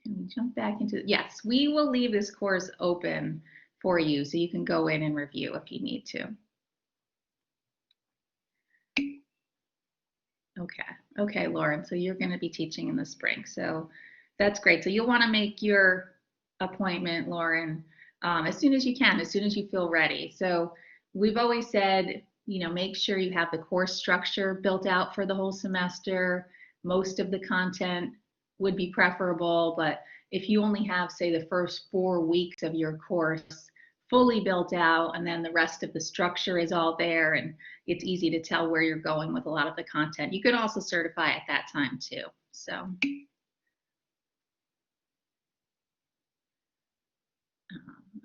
Can we jump back into, yes, we will leave this course open for you so you can go in and review if you need to. Okay, Lauren, so you're going to be teaching in the spring. So that's great. So you'll want to make your appointment, Lauren, as soon as you can, as soon as you feel ready. So we've always said, you know, make sure you have the course structure built out for the whole semester. Most of the content would be preferable, but if you only have, say, the first 4 weeks of your course fully built out, and then the rest of the structure is all there, and it's easy to tell where you're going with a lot of the content. You could also certify at that time too. So,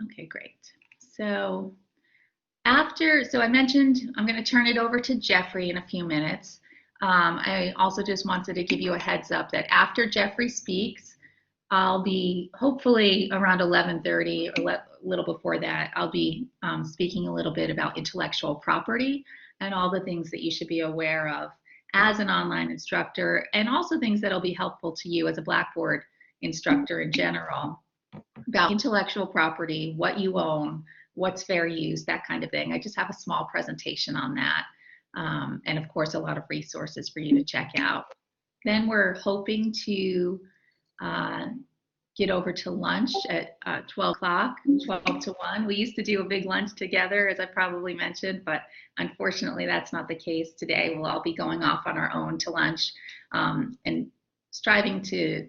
okay, great. So I mentioned I'm going to turn it over to Jeffrey in a few minutes. I also just wanted to give you a heads up that after Jeffrey speaks, I'll be hopefully around 11:30 or a little before that, I'll be speaking a little bit about intellectual property and all the things that you should be aware of as an online instructor, and also things that'll be helpful to you as a Blackboard instructor in general about intellectual property, what you own, what's fair use, that kind of thing. I just have a small presentation on that. And of course, a lot of resources for you to check out. Then we're hoping to get over to lunch at 12 o'clock, 12 to 1. We used to do a big lunch together, as I probably mentioned, but unfortunately that's not the case today. We'll all be going off on our own to lunch and striving to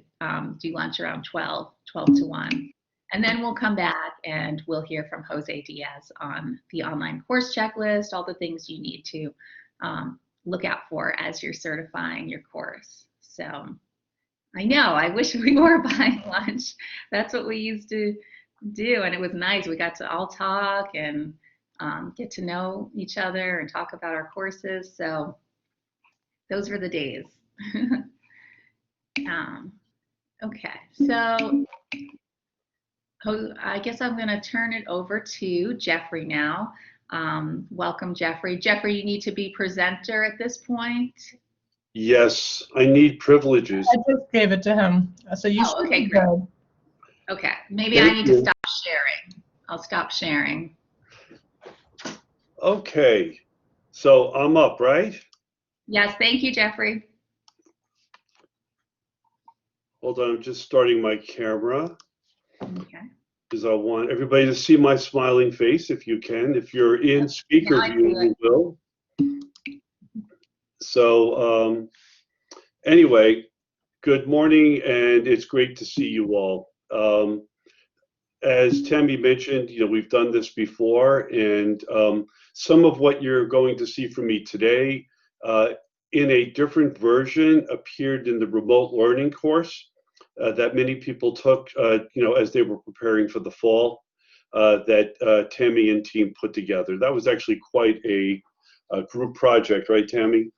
do lunch around 12 to 1. And then we'll come back and we'll hear from Jose Diaz on the online course checklist, all the things you need to look out for as you're certifying your course. So I know, I wish we were buying lunch. That's what we used to do, and it was nice. We got to all talk and get to know each other and talk about our courses. So those were the days. Okay, so I guess I'm going to turn it over to Jeffrey now. Welcome, Jeffrey. Jeffrey, you need to be presenter at this point. Yes, I need privileges. I just gave it to him, so you should okay, be great. good. Okay, maybe I need to stop sharing. I'll stop sharing. Okay, so I'm up, right? Yes, thank you, Jeffrey. Hold on, I'm just starting my camera. Okay. Because I want everybody to see my smiling face if you can. If you're in speaker view, you will. So anyway, good morning, and it's great to see you all. As Tammy mentioned, you know, we've done this before, and some of what you're going to see from me today in a different version appeared in the remote learning course that many people took, you know, as they were preparing for the fall that Tammy and team put together. That was actually quite a group project, right, Tammy?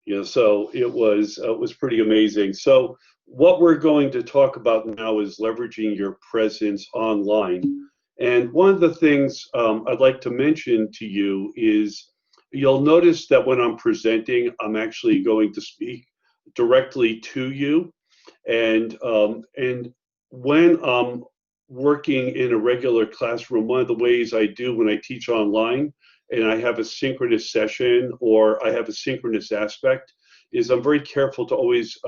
You know, so it was pretty amazing. So what we're going to talk about now is leveraging your presence online. And one of the things I'd like to mention to you is you'll notice that when I'm presenting, I'm actually going to speak directly to you. And when I'm working in a regular classroom, one of the ways I do when I teach online and I have a synchronous session or I have a synchronous aspect is I'm very careful to always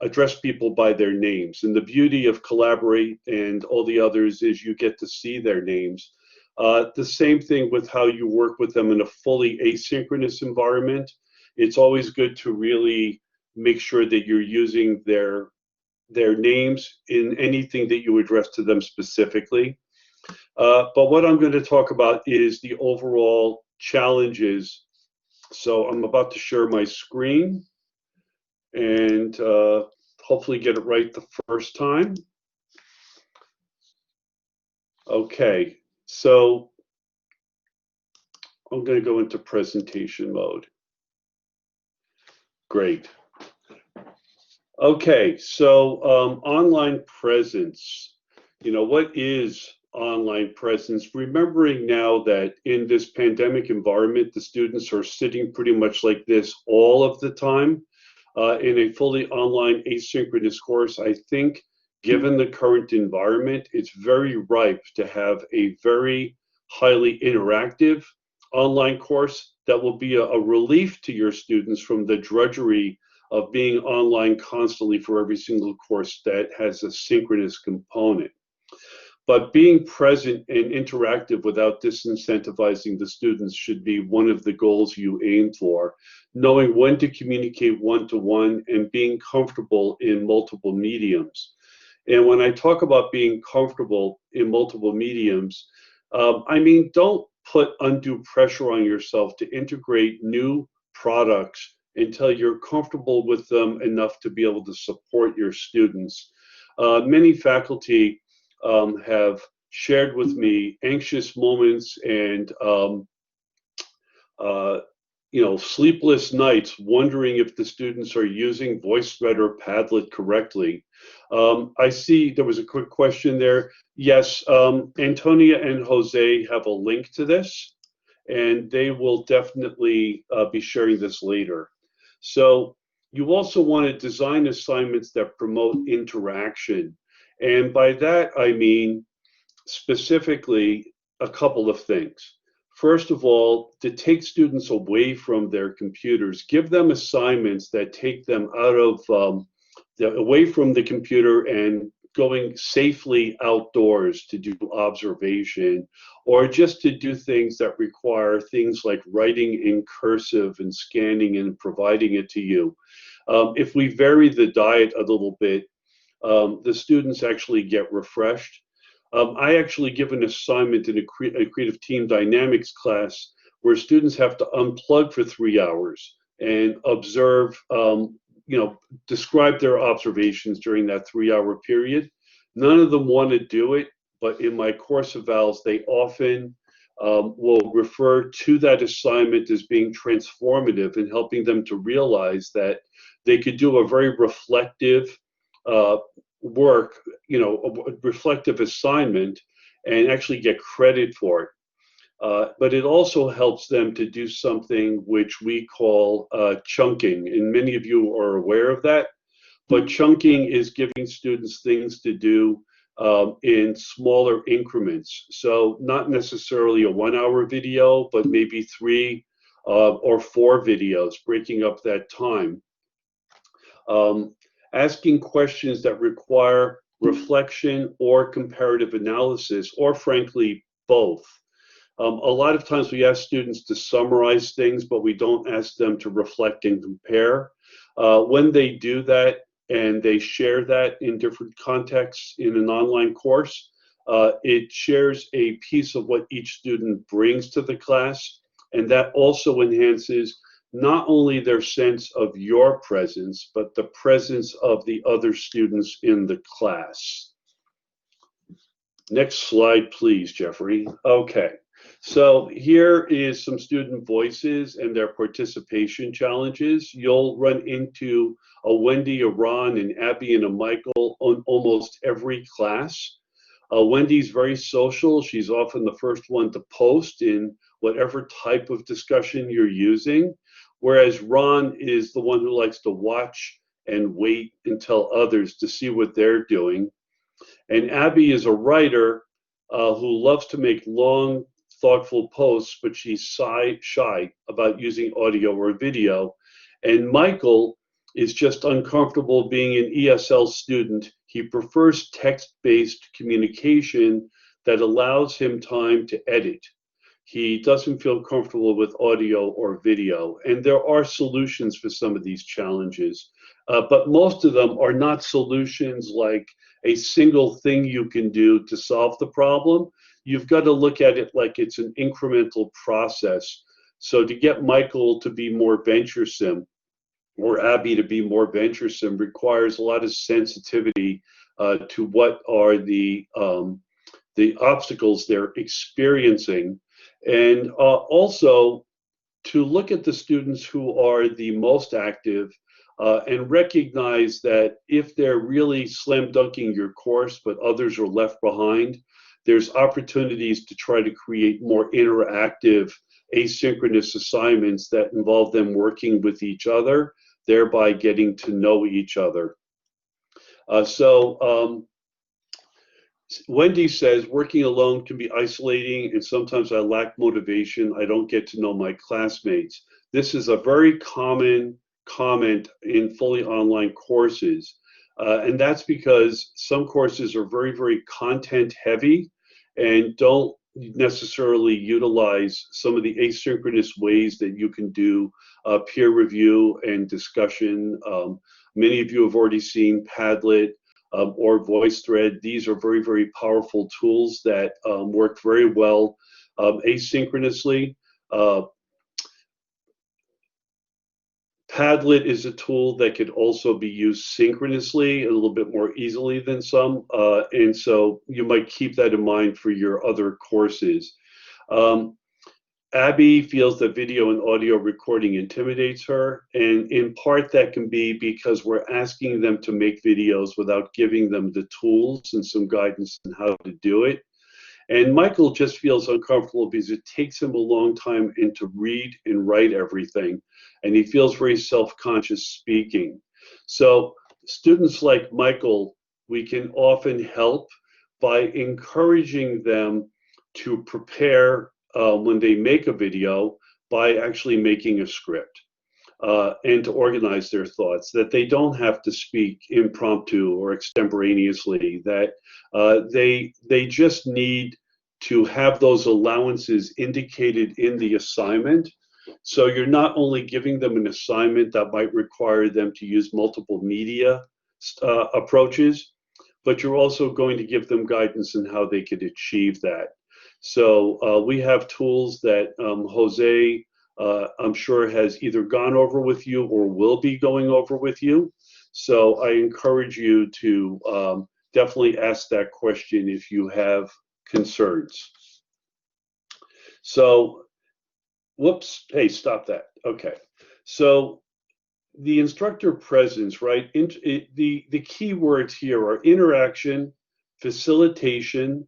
address people by their names. And the beauty of Collaborate and all the others is you get to see their names. The same thing with how you work with them in a fully asynchronous environment. It's always good to really make sure that you're using their names in anything that you address to them specifically. But what I'm going to talk about is the overall challenges. So I'm about to share my screen and hopefully get it right the first time. Okay, so I'm going to go into presentation mode. Great. Okay, so online presence. You know, what is online presence? Remembering now that in this pandemic environment, the students are sitting pretty much like this all of the time. in a fully online asynchronous course, I think given the current environment, it's very ripe to have a very highly interactive online course that will be a relief to your students from the drudgery of being online constantly for every single course that has a synchronous component. But being present and interactive without disincentivizing the students should be one of the goals you aim for. Knowing when to communicate one-to-one and being comfortable in multiple mediums. And when I talk about being comfortable in multiple mediums, I mean, don't put undue pressure on yourself to integrate new products until you're comfortable with them enough to be able to support your students. Many faculty have shared with me anxious moments and sleepless nights wondering if the students are using VoiceThread or Padlet correctly. I see there was a quick question there. Yes, Antonia and Jose have a link to this, and they will definitely be sharing this later. So you also want to design assignments that promote interaction. And by that, I mean specifically a couple of things. First of all, to take students away from their computers, give them assignments that take them out of, away from the computer and going safely outdoors to do observation, or just to do things that require things like writing in cursive and scanning and providing it to you. If we vary the diet a little bit, the students actually get refreshed. I actually give an assignment in a creative team dynamics class where students have to unplug for 3 hours and observe, describe their observations during that 3-hour period. None of them want to do it, but in my course evals, they often will refer to that assignment as being transformative and helping them to realize that they could do a very reflective work, a reflective assignment and actually get credit for it. But it also helps them to do something which we call chunking, and many of you are aware of that. But chunking is giving students things to do in smaller increments. So not necessarily a 1-hour video, but maybe 3 or 4 videos, breaking up that time. Asking questions that require reflection or comparative analysis, or frankly, both. A lot of times we ask students to summarize things, but we don't ask them to reflect and compare. When they do that and they share that in different contexts in an online course, it shares a piece of what each student brings to the class, and that also enhances not only their sense of your presence, but the presence of the other students in the class. Next slide, please, Jeffrey. Okay, so here is some student voices and their participation challenges. You'll run into a Wendy, a Ron, an Abby, and a Michael on almost every class. Wendy's very social. She's often the first one to post in whatever type of discussion you're using, whereas Ron is the one who likes to watch and wait and tell others to see what they're doing. And Abby is a writer who loves to make long, thoughtful posts, but she's shy about using audio or video. And Michael is just uncomfortable being an ESL student. He prefers text-based communication that allows him time to edit. He doesn't feel comfortable with audio or video. And there are solutions for some of these challenges, but most of them are not solutions like a single thing you can do to solve the problem. You've got to look at it like it's an incremental process. So to get Michael to be more venturesome or Abby to be more venturesome requires a lot of sensitivity to what are the obstacles they're experiencing. And also to look at the students who are the most active and recognize that if they're really slam dunking your course, but others are left behind, there's opportunities to try to create more interactive asynchronous assignments that involve them working with each other thereby getting to know each other. Wendy says, working alone can be isolating and sometimes I lack motivation. I don't get to know my classmates. This is a very common comment in fully online courses. And that's because some courses are very, very content heavy and don't necessarily utilize some of the asynchronous ways that you can do peer review and discussion. Many of you have already seen Padlet or VoiceThread. These are very, very powerful tools that work very well asynchronously. Padlet is a tool that could also be used synchronously a little bit more easily than some, and so you might keep that in mind for your other courses. Abby feels that video and audio recording intimidates her, and in part that can be because we're asking them to make videos without giving them the tools and some guidance on how to do it. And Michael just feels uncomfortable because it takes him a long time to read and write everything, and he feels very self-conscious speaking. So students like Michael, we can often help by encouraging them to prepare when they make a video by actually making a script and to organize their thoughts, that they don't have to speak impromptu or extemporaneously, that they just need to have those allowances indicated in the assignment. So you're not only giving them an assignment that might require them to use multiple media approaches, but you're also going to give them guidance on how they could achieve that. So we have tools that Jose, I'm sure, has either gone over with you or will be going over with you. So I encourage you to definitely ask that question if you have concerns. So, whoops, hey, stop that. Okay. So the instructor presence, right? The key words here are interaction, facilitation,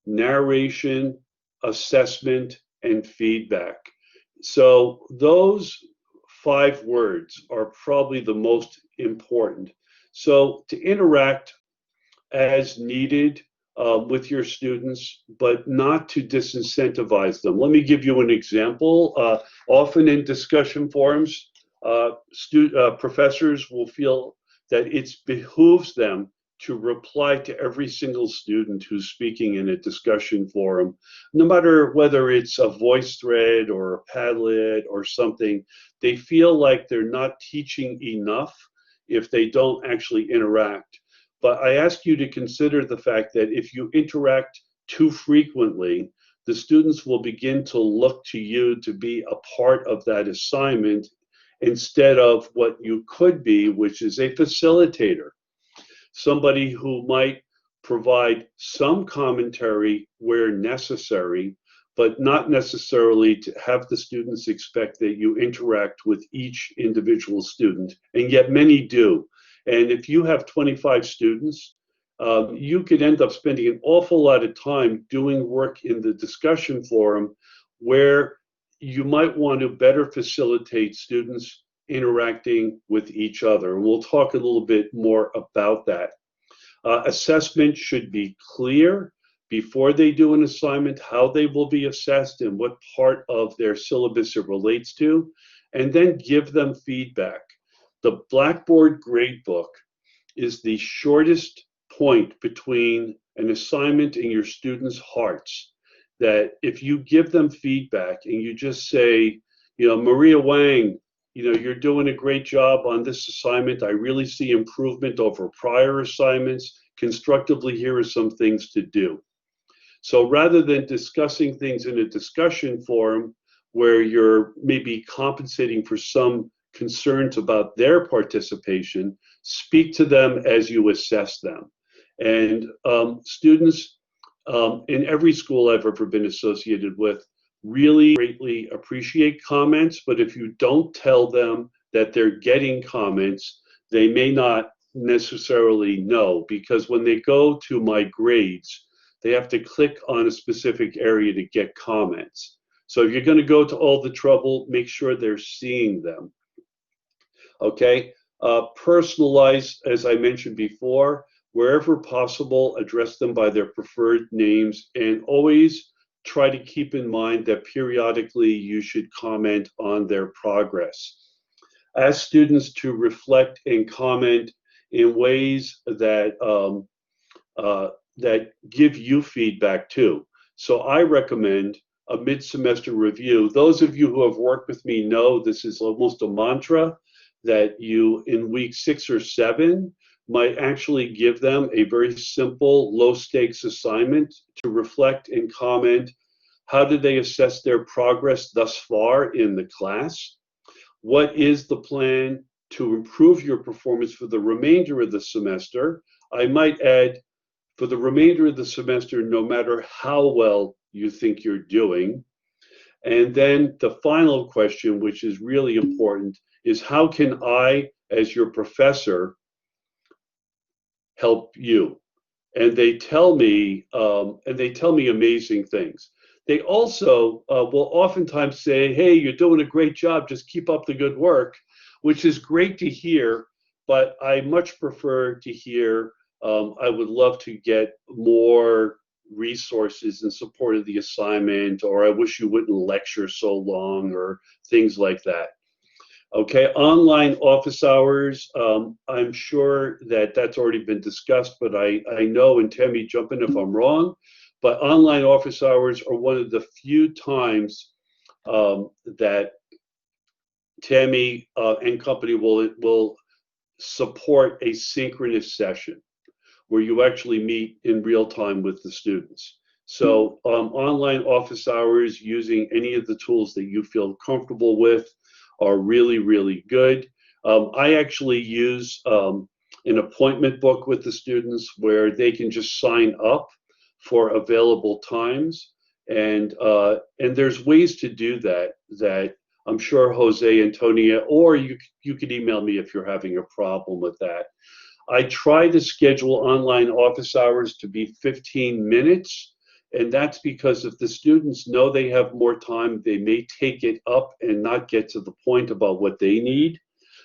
narration, assessment, and feedback. So those 5 words are probably the most important. So to interact as needed with your students, but not to disincentivize them. Let me give you an example. Often in discussion forums, professors will feel that it behooves them to reply to every single student who's speaking in a discussion forum, no matter whether it's a VoiceThread or a Padlet or something. They feel like they're not teaching enough if they don't actually interact. But I ask you to consider the fact that if you interact too frequently, the students will begin to look to you to be a part of that assignment instead of what you could be, which is a facilitator. Somebody who might provide some commentary where necessary, but not necessarily to have the students expect that you interact with each individual student, and yet many do. And if you have 25 students, you could end up spending an awful lot of time doing work in the discussion forum where you might want to better facilitate students interacting with each other. And we'll talk a little bit more about that. Assessment should be clear before they do an assignment, how they will be assessed and what part of their syllabus it relates to, and then give them feedback. The Blackboard Gradebook is the shortest point between an assignment and your students' hearts, that if you give them feedback and you just say, Maria Wang, you're doing a great job on this assignment. I really see improvement over prior assignments. Constructively, here are some things to do. So rather than discussing things in a discussion forum where you're maybe compensating for some concerns about their participation, speak to them as you assess them. And students in every school I've ever been associated with really greatly appreciate comments, but if you don't tell them that they're getting comments, they may not necessarily know, because when they go to my grades, they have to click on a specific area to get comments. So if you're going to go to all the trouble, make sure they're seeing them. Okay, personalize, as I mentioned before, wherever possible, address them by their preferred names, and always try to keep in mind that periodically you should comment on their progress. Ask students to reflect and comment in ways that that give you feedback too. So I recommend a mid-semester review. Those of you who have worked with me know this is almost a mantra that you, in week 6 or 7, might actually give them a very simple, low-stakes assignment to reflect and comment. How did they assess their progress thus far in the class? What is the plan to improve your performance for the remainder of the semester? I might add, for the remainder of the semester, no matter how well you think you're doing. And then the final question, which is really important, is how can I, as your professor, help you? And they tell me, amazing things. They also will oftentimes say, hey, you're doing a great job, just keep up the good work, which is great to hear, but I much prefer to hear, I would love to get more resources in support of the assignment, or I wish you wouldn't lecture so long, or things like that. Okay, online office hours, I'm sure that that's already been discussed, but I know, and Tammy, jump in if I'm wrong, but online office hours are one of the few times that Tammy and company will support a synchronous session where you actually meet in real time with the students. So online office hours using any of the tools that you feel comfortable with are really, really good. I actually use an appointment book with the students where they can just sign up for available times. And there's ways to do that I'm sure Jose, Antonia, or you could email me if you're having a problem with that. I try to schedule online office hours to be 15 minutes, and that's because if the students know they have more time, they may take it up and not get to the point about what they need.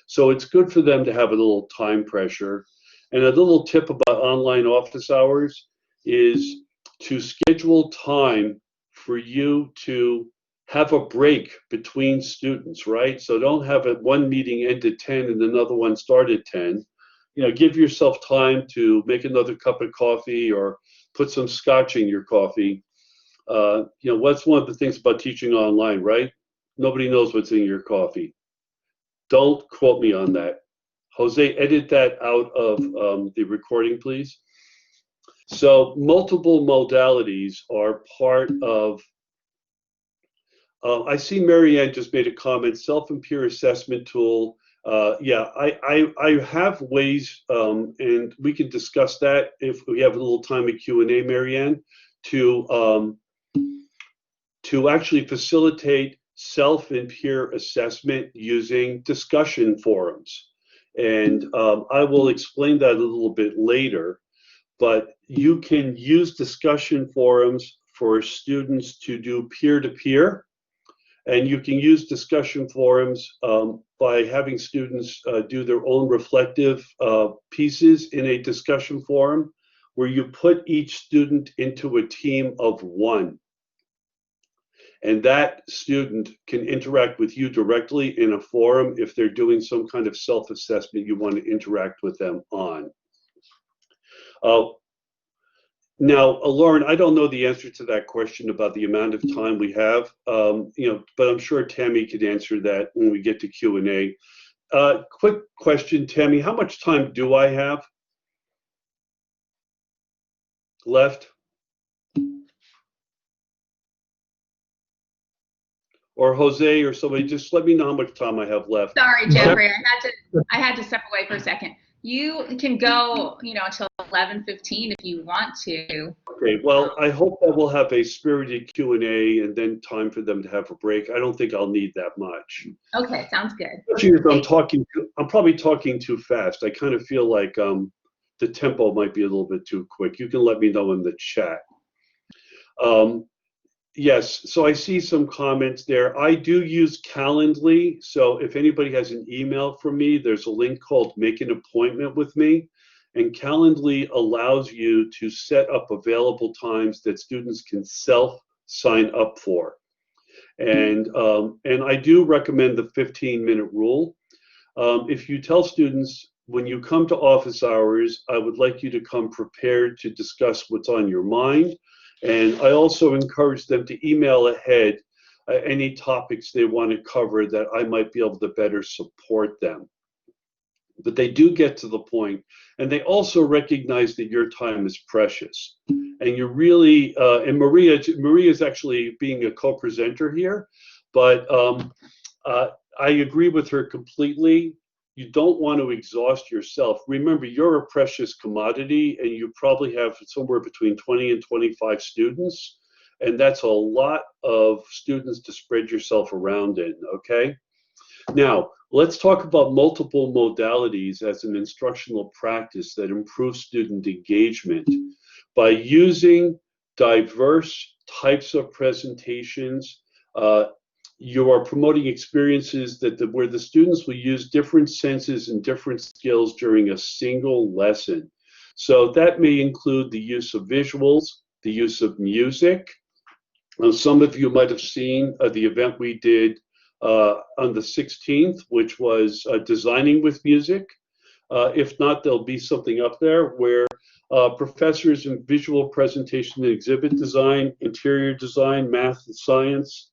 So it's good for them to have a little time pressure. And a little tip about online office hours is to schedule time for you to have a break between students, right? So don't have one meeting end at 10 and another one start at 10. You know, give yourself time to make another cup of coffee or put some scotch in your coffee. You know, what's one of the things about teaching online, right? Nobody knows what's in your coffee. Don't quote me on that. Jose, edit that out of the recording, please. So multiple modalities are part of, I see Marianne just made a comment, self and peer assessment tool. Yeah, I have ways, and we can discuss that if we have a little time at Q&A, Marianne, to actually facilitate self and peer assessment using discussion forums. And I will explain that a little bit later, but you can use discussion forums for students to do peer-to-peer. And you can use discussion forums by having students do their own reflective pieces in a discussion forum where you put each student into a team of one. And that student can interact with you directly in a forum if they're doing some kind of self-assessment you want to interact with them on. Now, Lauren, I don't know the answer to that question about the amount of time we have, you know, but I'm sure Tammy could answer that when we get to Q&A. Quick question, Tammy, how much time do I have left? Or Jose or somebody, just let me know how much time I have left. Sorry, Jeffrey, I had to step away for a second. You can go, you know, until 11:15 if you want to. Okay, well, I hope that we'll have a spirited Q&A and then time for them to have a break. I don't think I'll need that much. Okay, sounds good. Especially if I'm probably talking too fast. I kind of feel like the tempo might be a little bit too quick. You can let me know in the chat. Yes, so I see some comments there. I do use Calendly, so if anybody has an email from me, there's a link called Make an Appointment with Me, and Calendly allows you to set up available times that students can self-sign up for. And I do recommend the 15-minute rule. If you tell students, when you come to office hours, I would like you to come prepared to discuss what's on your mind. And I also encourage them to email ahead any topics they want to cover that I might be able to better support them. But they do get to the point, and they also recognize that your time is precious. And you're really, and Maria is actually being a co-presenter here, but I agree with her completely. You don't want to exhaust yourself. Remember, you're a precious commodity, and you probably have somewhere between 20 and 25 students, and that's a lot of students to spread yourself around in, okay? Now, let's talk about multiple modalities as an instructional practice that improves student engagement. By using diverse types of presentations, you are promoting experiences where the students will use different senses and different skills during a single lesson. So that may include the use of visuals, the use of music. Some of you might have seen the event we did on the 16th, which was Designing with Music. If not, there'll be something up there where professors in visual presentation and exhibit design, interior design, math and science,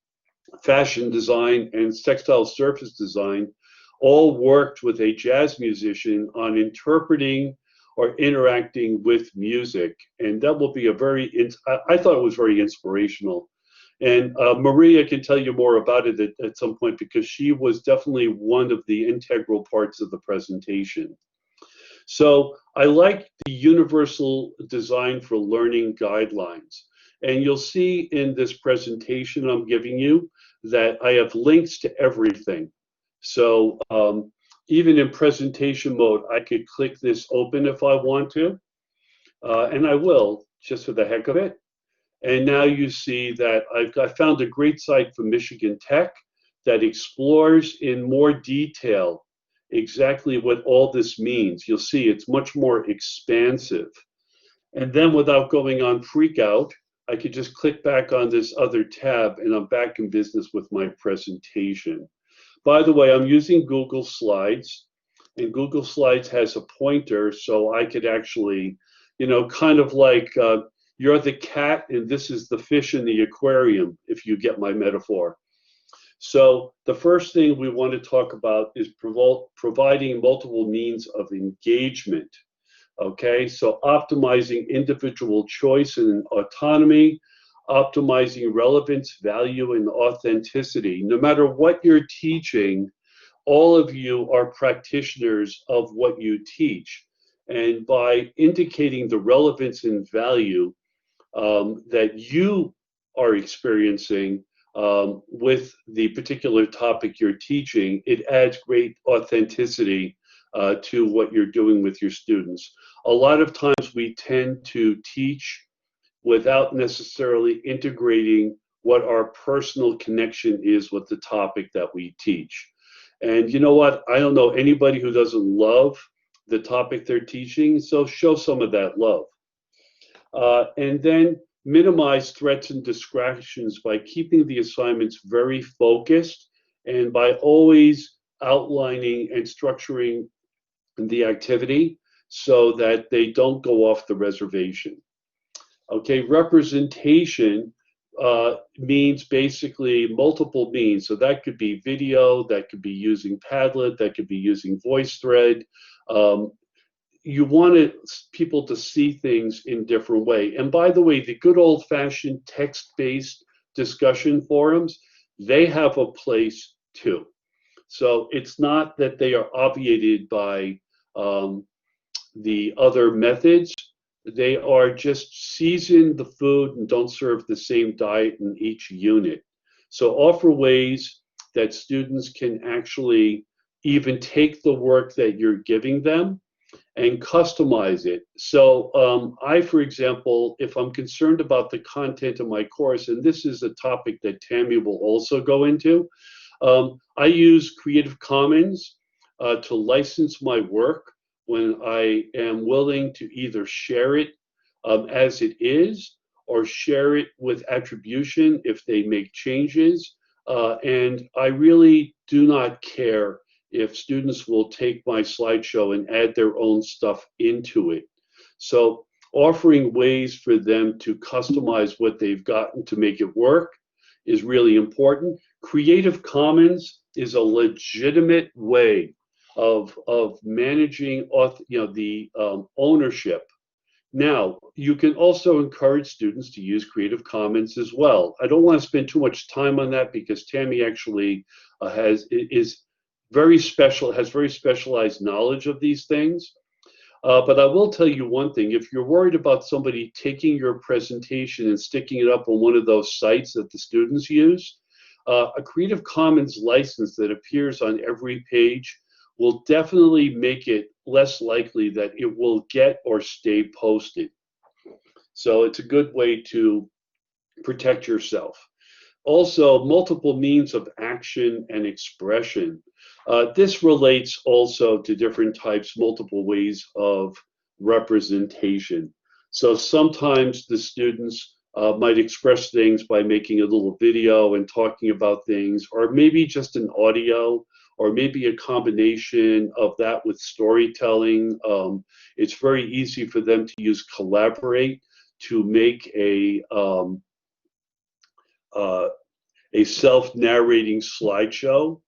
fashion design, and textile surface design all worked with a jazz musician on interpreting or interacting with music. And that will be I thought it was very inspirational. And Maria can tell you more about it at some point, because she was definitely one of the integral parts of the presentation. So I like the Universal Design for Learning guidelines. And you'll see in this presentation I'm giving you that I have links to everything. So even in presentation mode, I could click this open if I want to, and I will, just for the heck of it. And now you see that I found a great site from Michigan Tech that explores in more detail exactly what all this means. You'll see it's much more expansive. And then without going on freak out, I could just click back on this other tab and I'm back in business with my presentation. By the way, I'm using Google Slides, and Google Slides has a pointer, so I could actually, kind of like you're the cat and this is the fish in the aquarium, if you get my metaphor. So the first thing we want to talk about is providing multiple means of engagement. Okay, so optimizing individual choice and autonomy, optimizing relevance, value, and authenticity. No matter what you're teaching, all of you are practitioners of what you teach. And by indicating the relevance and value that you are experiencing with the particular topic you're teaching, it adds great authenticity to what you're doing with your students. A lot of times we tend to teach without necessarily integrating what our personal connection is with the topic that we teach. And you know what? I don't know anybody who doesn't love the topic they're teaching, so show some of that love. And then minimize threats and distractions by keeping the assignments very focused and by always outlining and structuring the activity so that they don't go off the reservation. Okay, representation means basically multiple means. So that could be video, that could be using Padlet, that could be using VoiceThread. You want people to see things in different way. And by the way, the good old-fashioned text-based discussion forums, they have a place too. So it's not that they are obviated by the other methods. They are just season the food and don't serve the same diet in each unit. So offer ways that students can actually even take the work that you're giving them and customize it. So I, for example, if I'm concerned about the content of my course, and this is a topic that Tammy will also go into, I use Creative Commons to license my work when I am willing to either share it as it is or share it with attribution if they make changes. And I really do not care if students will take my slideshow and add their own stuff into it. So offering ways for them to customize what they've gotten to make it work is really important. Creative Commons is a legitimate way of managing the ownership. Now, you can also encourage students to use Creative Commons as well. I don't want to spend too much time on that because Tammy actually has very specialized knowledge of these things. But I will tell you one thing: if you're worried about somebody taking your presentation and sticking it up on one of those sites that the students use, a Creative Commons license that appears on every page will definitely make it less likely that it will get or stay posted. So it's a good way to protect yourself. Also, multiple means of action and expression. This relates also to different types, multiple ways of representation. So sometimes the students might express things by making a little video and talking about things, or maybe just an audio, or maybe a combination of that with storytelling. It's very easy for them to use Collaborate to make a self-narrating slideshow,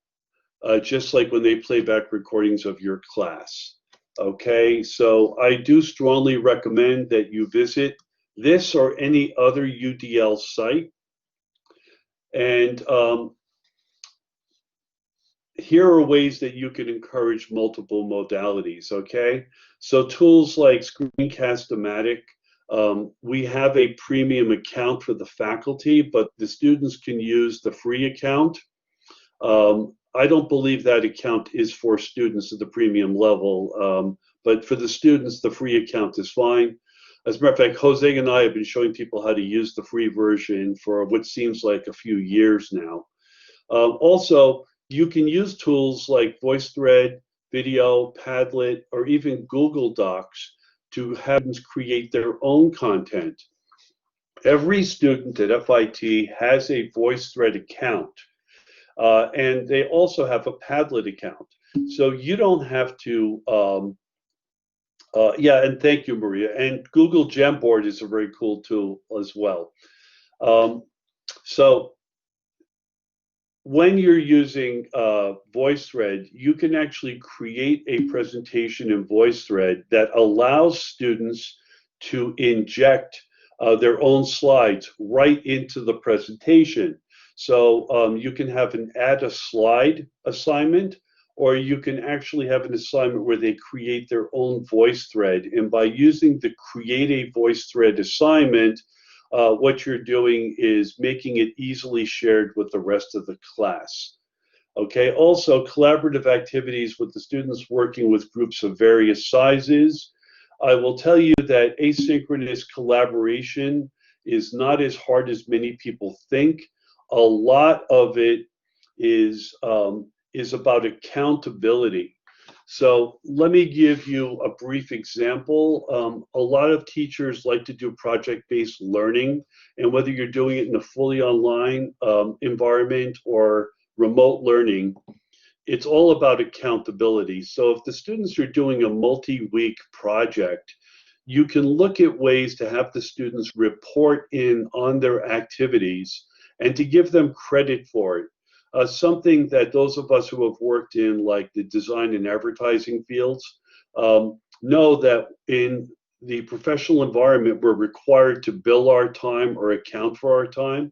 just like when they play back recordings of your class. Okay, so I do strongly recommend that you visit this or any other UDL site. And here are ways that you can encourage multiple modalities, okay? So tools like Screencast-O-Matic, we have a premium account for the faculty, but the students can use the free account. I don't believe that account is for students at the premium level, but for the students, the free account is fine. As a matter of fact, Jose and I have been showing people how to use the free version for what seems like a few years now. Also, you can use tools like VoiceThread, Video, Padlet, or even Google Docs to have them create their own content. Every student at FIT has a VoiceThread account, and they also have a Padlet account. So you don't have to, yeah, and thank you, Maria. And Google Jamboard is a very cool tool as well. So when you're using VoiceThread, you can actually create a presentation in VoiceThread that allows students to inject their own slides right into the presentation. So you can have an add a slide assignment, or you can actually have an assignment where they create their own VoiceThread. And by using the Create a VoiceThread assignment, what you're doing is making it easily shared with the rest of the class. Okay, also collaborative activities with the students working with groups of various sizes. I will tell you that asynchronous collaboration is not as hard as many people think. A lot of it is about accountability. So let me give you a brief example. A lot of teachers like to do project-based learning, and whether you're doing it in a fully online environment or remote learning, it's all about accountability. So if the students are doing a multi-week project, you can look at ways to have the students report in on their activities and to give them credit for it. Something that those of us who have worked in like the design and advertising fields know that in the professional environment, we're required to bill our time or account for our time.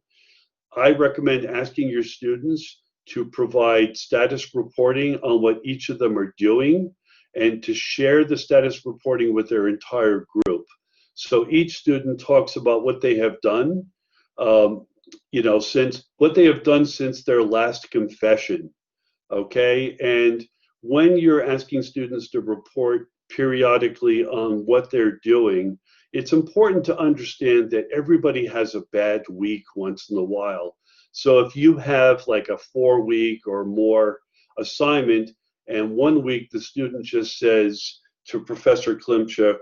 I recommend asking your students to provide status reporting on what each of them are doing and to share the status reporting with their entire group. So each student talks about what they have done, you know, since what they have done since their last confession, okay? And when you're asking students to report periodically on what they're doing, it's important to understand that everybody has a bad week once in a while. So if you have like a 4-week or more assignment, and one week the student just says to Professor Klimchuk,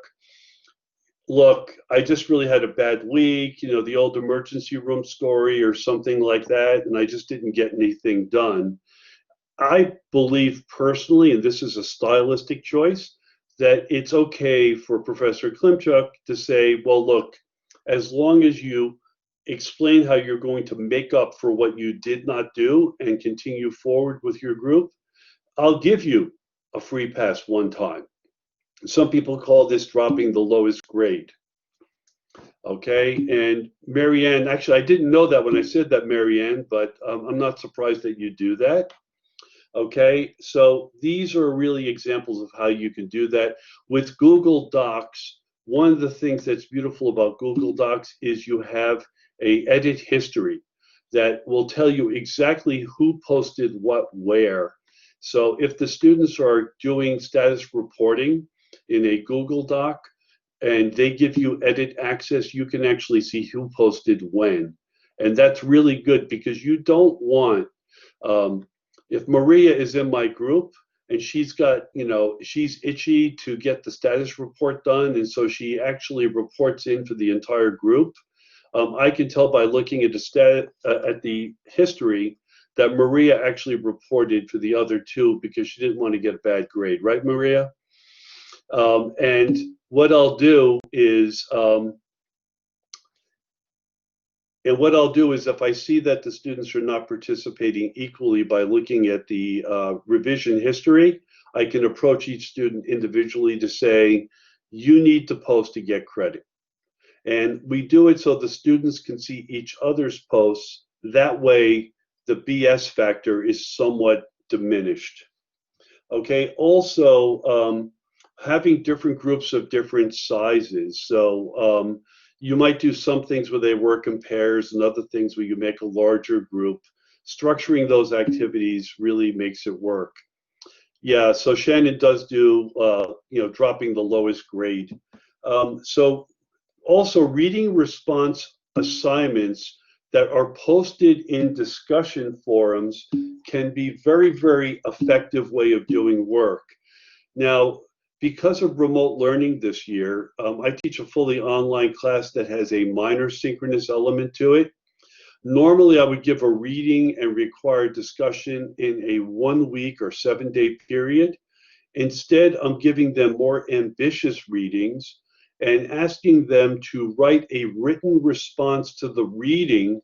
look, I just really had a bad week, you know, the old emergency room story or something like that, and I just didn't get anything done. I believe personally, and this is a stylistic choice, that it's okay for Professor Klimchuk to say, well, look, as long as you explain how you're going to make up for what you did not do and continue forward with your group, I'll give you a free pass one time. Some people call this dropping the lowest grade. Okay, and Marianne, actually, I didn't know that when I said that, Marianne, but I'm not surprised that you do that. Okay, so these are really examples of how you can do that. With Google Docs, one of the things that's beautiful about Google Docs is you have a edit history that will tell you exactly who posted what where. So if the students are doing status reporting in a Google Doc and they give you edit access, you can actually see who posted when. And that's really good because you don't want, if Maria is in my group and she's got, you know, she's itchy to get the status report done, and so she actually reports in for the entire group, I can tell by looking at the history that Maria actually reported for the other two because she didn't want to get a bad grade, right, Maria? And what I'll do is, if I see that the students are not participating equally by looking at the revision history, I can approach each student individually to say, you need to post to get credit. And we do it so the students can see each other's posts. That way, the BS factor is somewhat diminished. Okay, also, having different groups of different sizes. So you might do some things where they work in pairs and other things where you make a larger group. Structuring those activities really makes it work. Yeah, so Shannon does do, you know, dropping the lowest grade. So also reading response assignments that are posted in discussion forums can be very, very effective way of doing work. Now, because of remote learning this year, I teach a fully online class that has a minor synchronous element to it. Normally, I would give a reading and required discussion in a 1-week or 7-day period. Instead, I'm giving them more ambitious readings and asking them to write a written response to the reading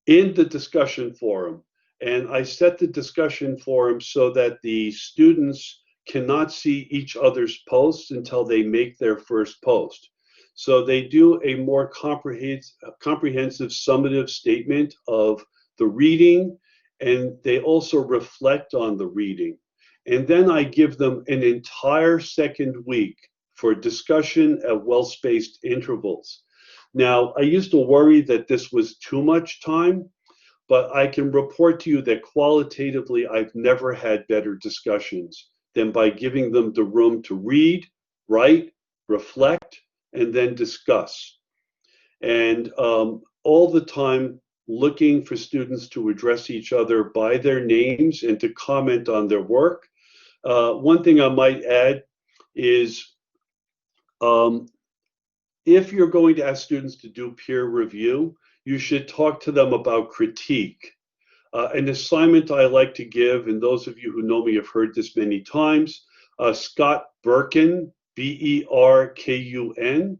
in the discussion forum. And I set the discussion forum so that the students cannot see each other's posts until they make their first post. So they do a more comprehensive summative statement of the reading, and they also reflect on the reading. And then I give them an entire second week for discussion at well-spaced intervals. Now, I used to worry that this was too much time, but I can report to you that qualitatively, I've never had better discussions than by giving them the room to read, write, reflect, and then discuss. And all the time looking for students to address each other by their names and to comment on their work. One thing I might add is if you're going to ask students to do peer review, you should talk to them about critique. An assignment I like to give, and those of you who know me have heard this many times, Scott Berkun, B-E-R-K-U-N,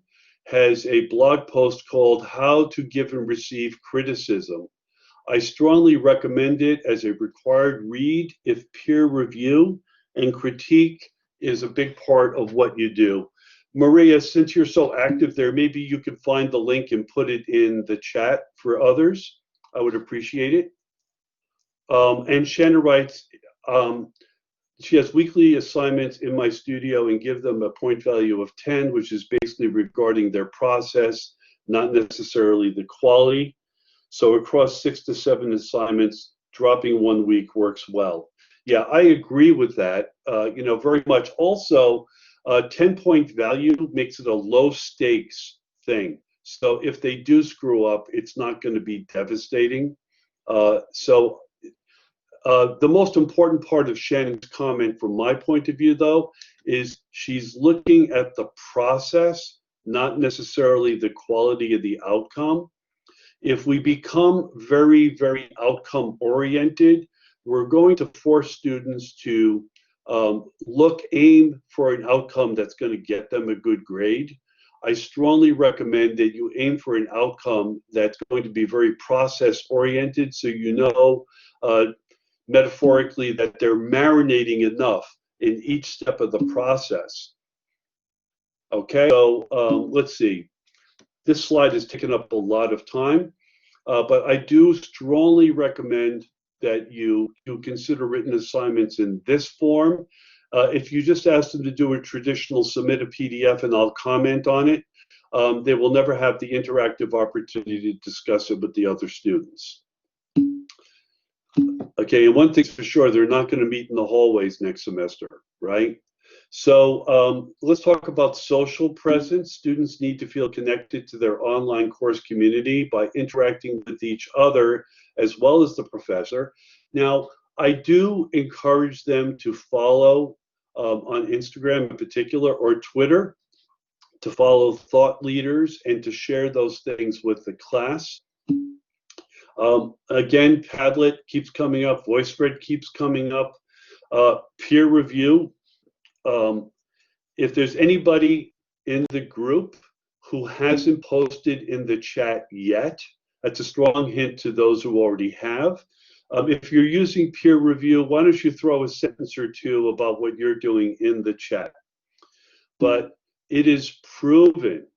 has a blog post called How to Give and Receive Criticism. I strongly recommend it as a required read if peer review and critique is a big part of what you do. Maria, since you're so active there, maybe you could find the link and put it in the chat for others. I would appreciate it. And Shannon writes, she has weekly assignments in my studio and give them a point value of 10, which is basically regarding their process, not necessarily the quality. So across 6 to 7 assignments, dropping 1 week works well. Yeah, I agree with that, very much. Also, 10-point value makes it a low stakes thing. So if they do screw up, it's not going to be devastating. The most important part of Shannon's comment, from my point of view, though, is she's looking at the process, not necessarily the quality of the outcome. If we become very, very outcome oriented, we're going to force students to aim for an outcome that's going to get them a good grade. I strongly recommend that you aim for an outcome that's going to be very process oriented, so metaphorically, that they're marinating enough in each step of the process. Okay, so let's see. This slide has taken up a lot of time, but I do strongly recommend that you consider written assignments in this form. If you just ask them to do a traditional submit a PDF and I'll comment on it, they will never have the interactive opportunity to discuss it with the other students. Okay, and one thing's for sure, they're not going to meet in the hallways next semester, right? So let's talk about social presence. Students need to feel connected to their online course community by interacting with each other as well as the professor. Now, I do encourage them to follow on Instagram in particular, or Twitter, to follow thought leaders and to share those things with the class. Again, Padlet keeps coming up, VoiceSpread keeps coming up, peer review. If there's anybody in the group who hasn't posted in the chat yet, that's a strong hint to those who already have. If you're using peer review, why don't you throw a sentence or two about what you're doing in the chat? But it is proven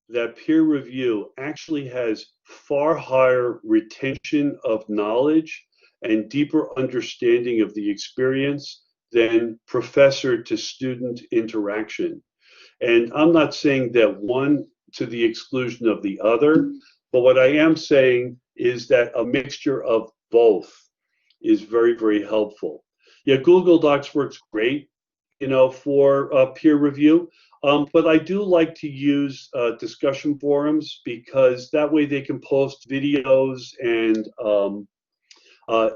that peer review actually has far higher retention of knowledge and deeper understanding of the experience than professor to student interaction. And I'm not saying that one to the exclusion of the other, but what I am saying is that a mixture of both is very, very helpful. Yeah, Google Docs works great, for peer review. But I do like to use discussion forums, because that way they can post videos and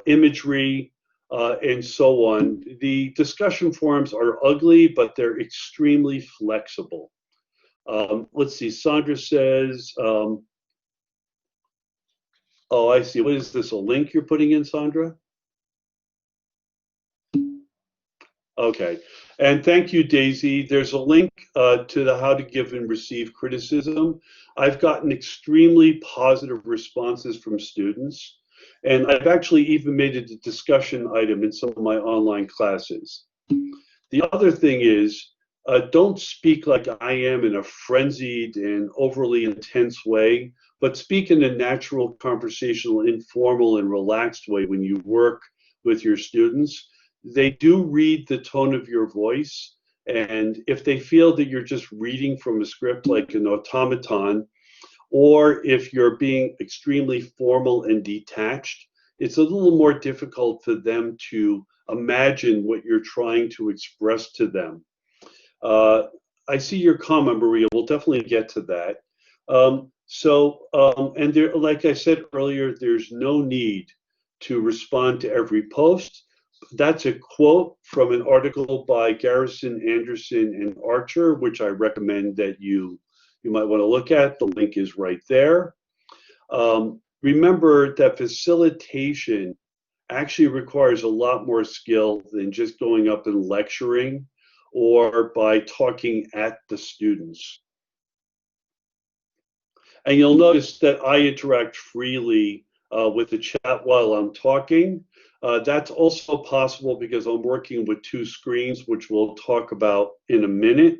imagery and so on. The discussion forums are ugly, but they're extremely flexible. Let's see, Sandra says, oh, I see. What is this, a link you're putting in, Sandra? Okay, and thank you, Daisy. There's a link to the how to give and receive criticism. I've gotten extremely positive responses from students, and I've actually even made it a discussion item in some of my online classes. The other thing is, don't speak like I am in a frenzied and overly intense way, but speak in a natural, conversational, informal, and relaxed way when you work with your students. They do read the tone of your voice, and if they feel that you're just reading from a script like an automaton, or if you're being extremely formal and detached, it's a little more difficult for them to imagine what you're trying to express to them. I see your comment, Maria. We'll definitely get to that. And there, like I said earlier, there's no need to respond to every post. That's a quote from an article by Garrison, Anderson, and Archer, which I recommend that you might want to look at. The link is right there. Remember that facilitation actually requires a lot more skill than just going up and lecturing or by talking at the students. And you'll notice that I interact freely with the chat while I'm talking. That's also possible because I'm working with two screens, which we'll talk about in a minute.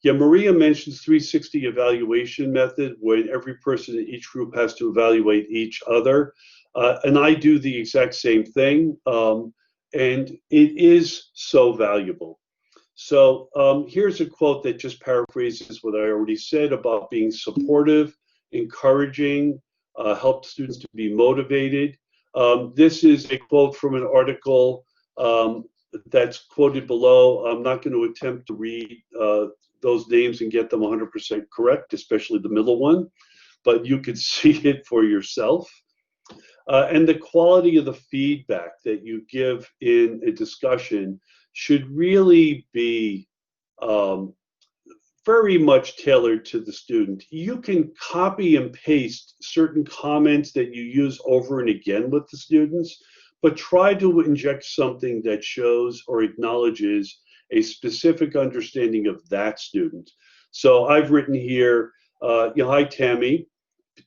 Yeah, Maria mentions 360 evaluation method, when every person in each group has to evaluate each other. And I do the exact same thing. And it is so valuable. So here's a quote that just paraphrases what I already said about being supportive, encouraging, help students to be motivated. This is a quote from an article that's quoted below. I'm not going to attempt to read those names and get them 100% correct, especially the middle one, but you could see it for yourself. And the quality of the feedback that you give in a discussion should really be very much tailored to the student. You can copy and paste certain comments that you use over and again with the students, but try to inject something that shows or acknowledges a specific understanding of that student. So I've written here, hi, Tammy.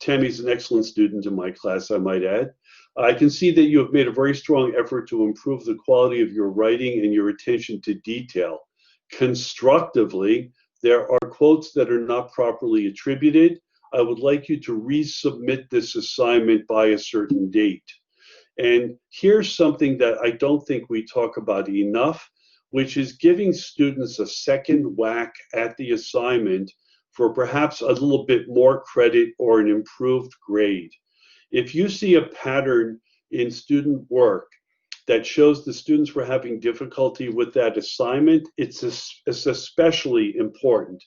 Tammy's an excellent student in my class, I might add. I can see that you have made a very strong effort to improve the quality of your writing and your attention to detail. Constructively, there are quotes that are not properly attributed. I would like you to resubmit this assignment by a certain date. And here's something that I don't think we talk about enough, which is giving students a second whack at the assignment for perhaps a little bit more credit or an improved grade. If you see a pattern in student work that shows the students were having difficulty with that assignment, it's especially important.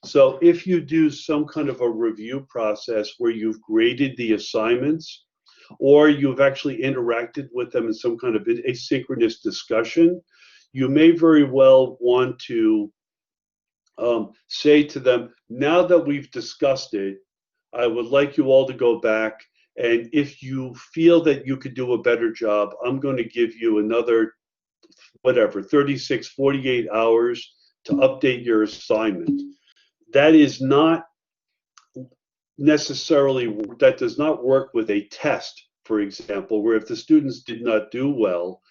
So if you do some kind of a review process where you've graded the assignments, or you've actually interacted with them in some kind of asynchronous discussion, you may very well want to say to them, now that we've discussed it, I would like you all to go back, and if you feel that you could do a better job, I'm going to give you another, 36, 48 hours to update your assignment. That is not necessarily, that does not work with a test, for example, where if the students did not do well,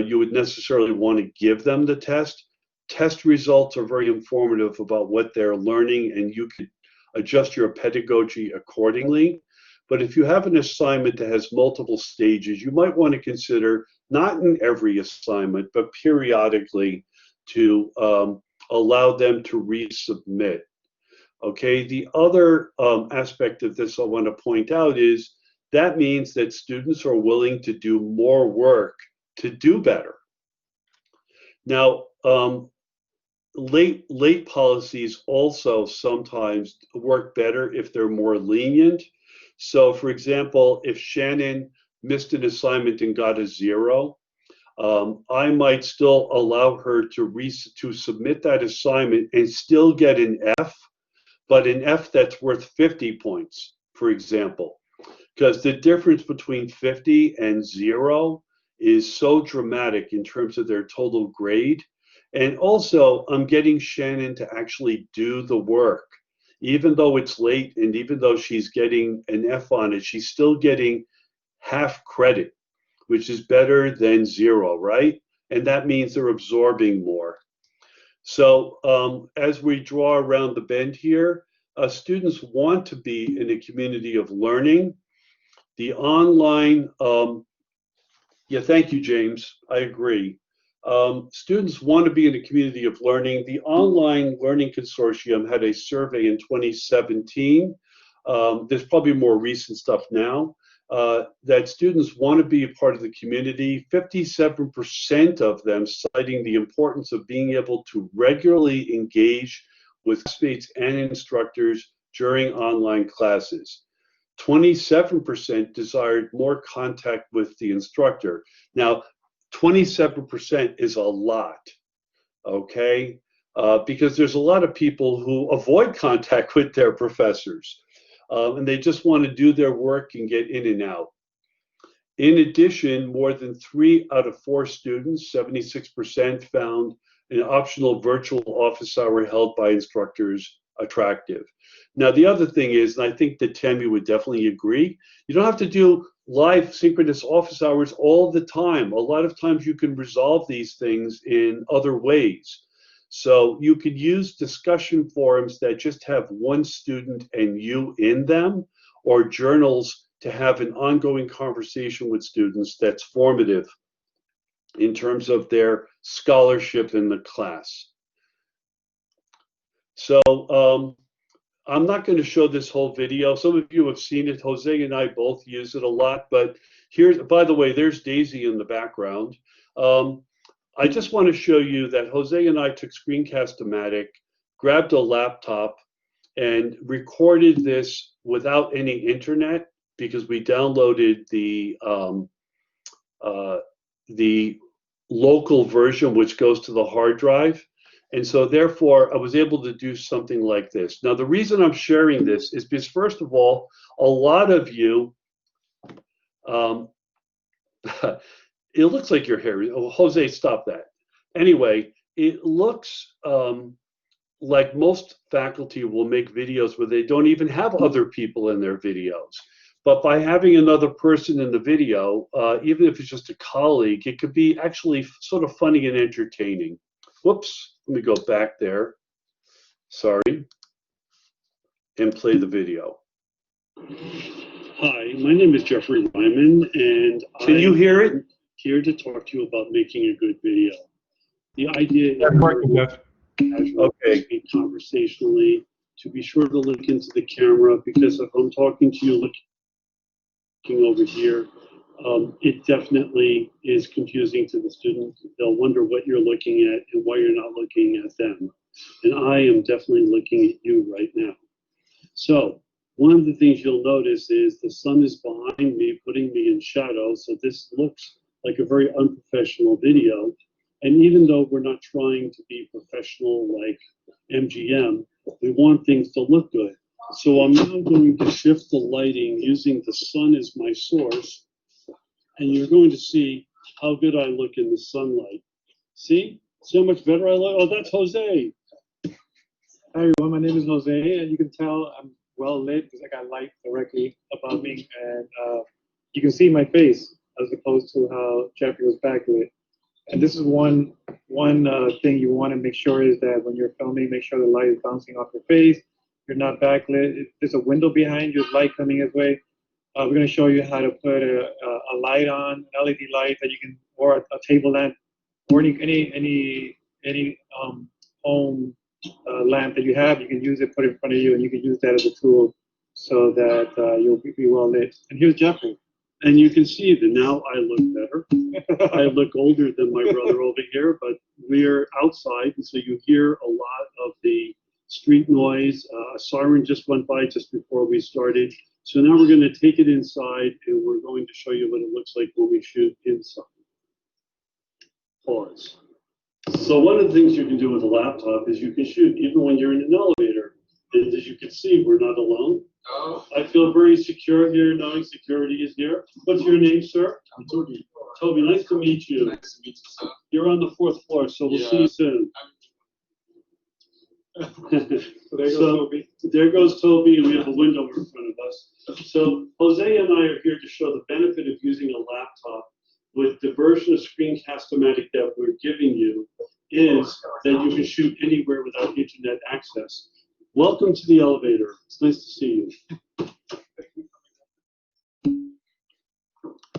you would necessarily want to give them the test. Test results are very informative about what they're learning, and you could adjust your pedagogy accordingly. But if you have an assignment that has multiple stages, you might want to consider, not in every assignment, but periodically, to allow them to resubmit. Okay, the other aspect of this I want to point out is that means that students are willing to do more work to do better. Now, late policies also sometimes work better if they're more lenient. So for example, if Shannon missed an assignment and got a 0, I might still allow her to submit that assignment and still get an F, but an F that's worth 50 points, for example. Because the difference between 50 and 0 is so dramatic in terms of their total grade. And also, I'm getting Shannon to actually do the work. Even though it's late and even though she's getting an F on it, she's still getting half credit, which is better than 0, right? And that means they're absorbing more. So as we draw around the bend here, students want to be in a community of learning. The online, thank you, James, I agree. Students want to be in a community of learning. The Online Learning Consortium had a survey in 2017. There's probably more recent stuff now, that students want to be a part of the community. 57% of them citing the importance of being able to regularly engage with classmates and instructors during online classes. 27% desired more contact with the instructor. Now, 27% is a lot, okay? Because there's a lot of people who avoid contact with their professors, and they just want to do their work and get in and out. In addition, more than 3 out of 4 students, 76%, found an optional virtual office hour held by instructors attractive. Now, the other thing is, and I think that Tammy would definitely agree, you don't have to do live synchronous office hours all the time. A lot of times you can resolve these things in other ways. So you could use discussion forums that just have one student and you in them, or journals to have an ongoing conversation with students that's formative in terms of their scholarship in the class. So I'm not going to show this whole video. Some of you have seen it. Jose and I both use it a lot, but Here's, by the way, there's Daisy in the background. I just want to show you that Jose and I took Screencast-O-Matic, grabbed a laptop, and recorded this without any internet because we downloaded the local version, which goes to the hard drive. And so therefore, I was able to do something like this. Now, the reason I'm sharing this is because, first of all, a lot of you, it looks like your hair. Oh, Jose, stop that. Anyway, it looks like most faculty will make videos where they don't even have other people in their videos. But by having another person in the video, even if it's just a colleague, it could be actually sort of funny and entertaining. Whoops, let me go back there. Sorry. And play the video. Hi, my name is Jeffrey Lyman, and can you hear it? Here to talk to you about making a good video. The idea is okay, conversationally, to be sure to look into the camera, because if I'm talking to you looking over here, it definitely is confusing to the student. They'll wonder what you're looking at and why you're not looking at them. And I am definitely looking at you right now. So one of the things you'll notice is the sun is behind me, putting me in shadow. So this looks like a very unprofessional video. And even though we're not trying to be professional like MGM, we want things to look good. So I'm now going to shift the lighting using the sun as my source. And you're going to see how good I look in the sunlight. See? See how much better I look? Oh, that's Jose. Hi everyone, my name is Jose, and you can tell I'm well lit because I got light directly above me, and you can see my face as opposed to how Jeffrey was backlit. And this is one thing you want to make sure is that when you're filming, make sure the light is bouncing off your face. You're not backlit. There's a window behind you, light coming his way. We're going to show you how to put a light on, an LED light that you can, or a table lamp, or any home lamp that you have. You can use it, put it in front of you, and you can use that as a tool so that you'll be well lit. And here's Jeffrey. And you can see that now I look better. I look older than my brother over here, but we're outside, and so you hear a lot of the street noise. A siren just went by just before we started. So now we're going to take it inside, and we're going to show you what it looks like when we shoot inside. Pause. So one of the things you can do with a laptop is you can shoot even when you're in an elevator. And as you can see, we're not alone. Oh. I feel very secure here, knowing security is here. What's your name, sir? I'm Toby. Toby, nice to meet you. Nice to meet you, sir. You're on the 4th floor, so we'll see you soon. So there goes Toby. There goes Toby, and we have a window in front of us. So Jose and I are here to show the benefit of using a laptop with the version of Screencast-O-Matic that we're giving you is that you can shoot anywhere without internet access. Welcome to the elevator. It's nice to see you.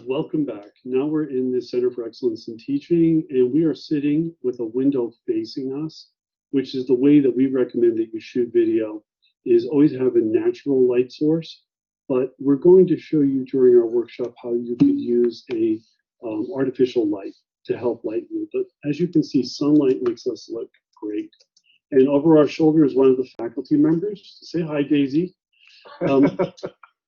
Welcome back. Now we're in the Center for Excellence in Teaching, and we are sitting with a window facing us, which is the way that we recommend that you shoot video, is always have a natural light source. But we're going to show you during our workshop how you could use a artificial light to help lighten you. But as you can see, sunlight makes us look great. And over our shoulder is one of the faculty members. Say hi, Daisy.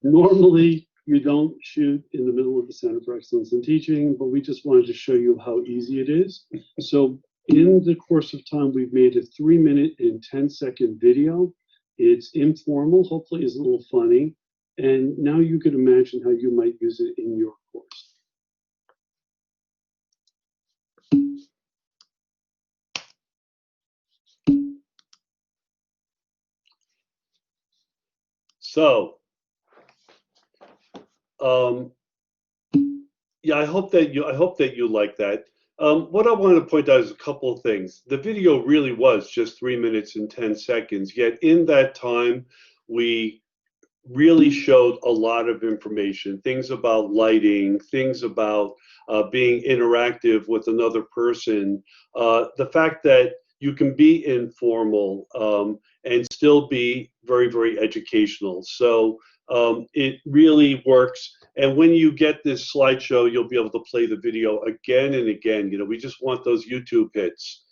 Normally, you don't shoot in the middle of the Center for Excellence in Teaching, but we just wanted to show you how easy it is. So in the course of time, we've made a 3-minute and 10-second video. It's informal, hopefully it's a little funny. And now you can imagine how you might use it in your course. So, yeah, I hope that you like that. What I want to point out is a couple of things. The video really was just 3 minutes and 10 seconds, yet in that time, we really showed a lot of information, things about lighting, things about being interactive with another person, the fact that you can be informal and still be very, very educational. So it really works. And when you get this slideshow, you'll be able to play the video again and again. You know, we just want those YouTube hits.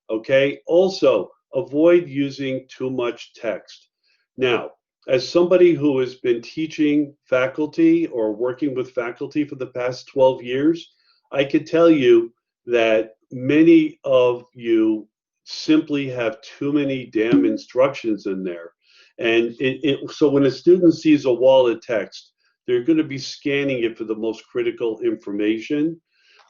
Okay. Also, avoid using too much text. Now, as somebody who has been teaching faculty or working with faculty for the past 12 years, I could tell you that many of you simply have too many damn instructions in there. And so when a student sees a wall of text, they're going to be scanning it for the most critical information.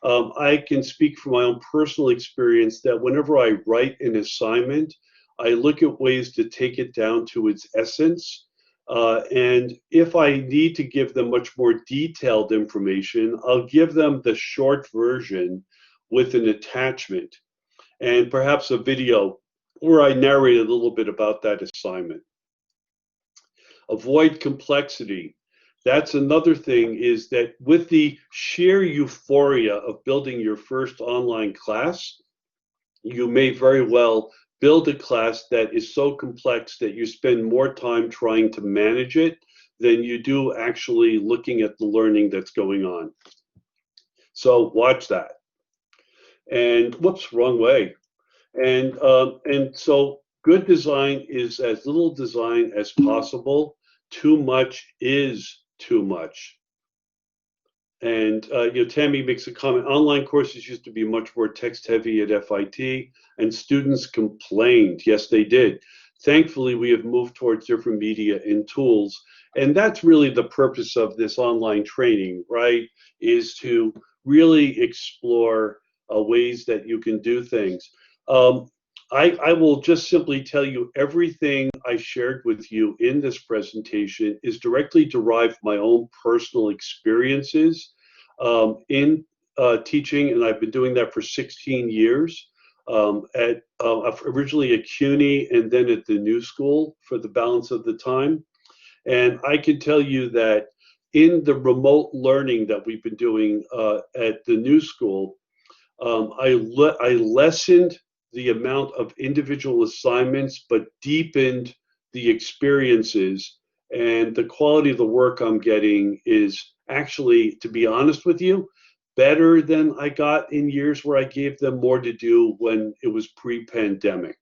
I can speak from my own personal experience that whenever I write an assignment, I look at ways to take it down to its essence. And if I need to give them much more detailed information, I'll give them the short version with an attachment and perhaps a video where I narrate a little bit about that assignment. Avoid complexity. That's another thing, is that with the sheer euphoria of building your first online class, you may very well build a class that is so complex that you spend more time trying to manage it than you do actually looking at the learning that's going on. So watch that. And whoops, wrong way. And so good design is as little design as possible. Too much is too much. And you know, Tammy makes a comment, online courses used to be much more text heavy at FIT, and students complained. Yes, they did. Thankfully, we have moved towards different media and tools. And that's really the purpose of this online training, right? Is to really explore ways that you can do things. I will just simply tell you, everything I shared with you in this presentation is directly derived from my own personal experiences in teaching, and I've been doing that for 16 years, originally at CUNY and then at the New School for the balance of the time. And I can tell you that in the remote learning that we've been doing at the New School, I lessened the amount of individual assignments, but deepened the experiences, and the quality of the work I'm getting is actually, to be honest with you, better than I got in years where I gave them more to do when it was pre-pandemic.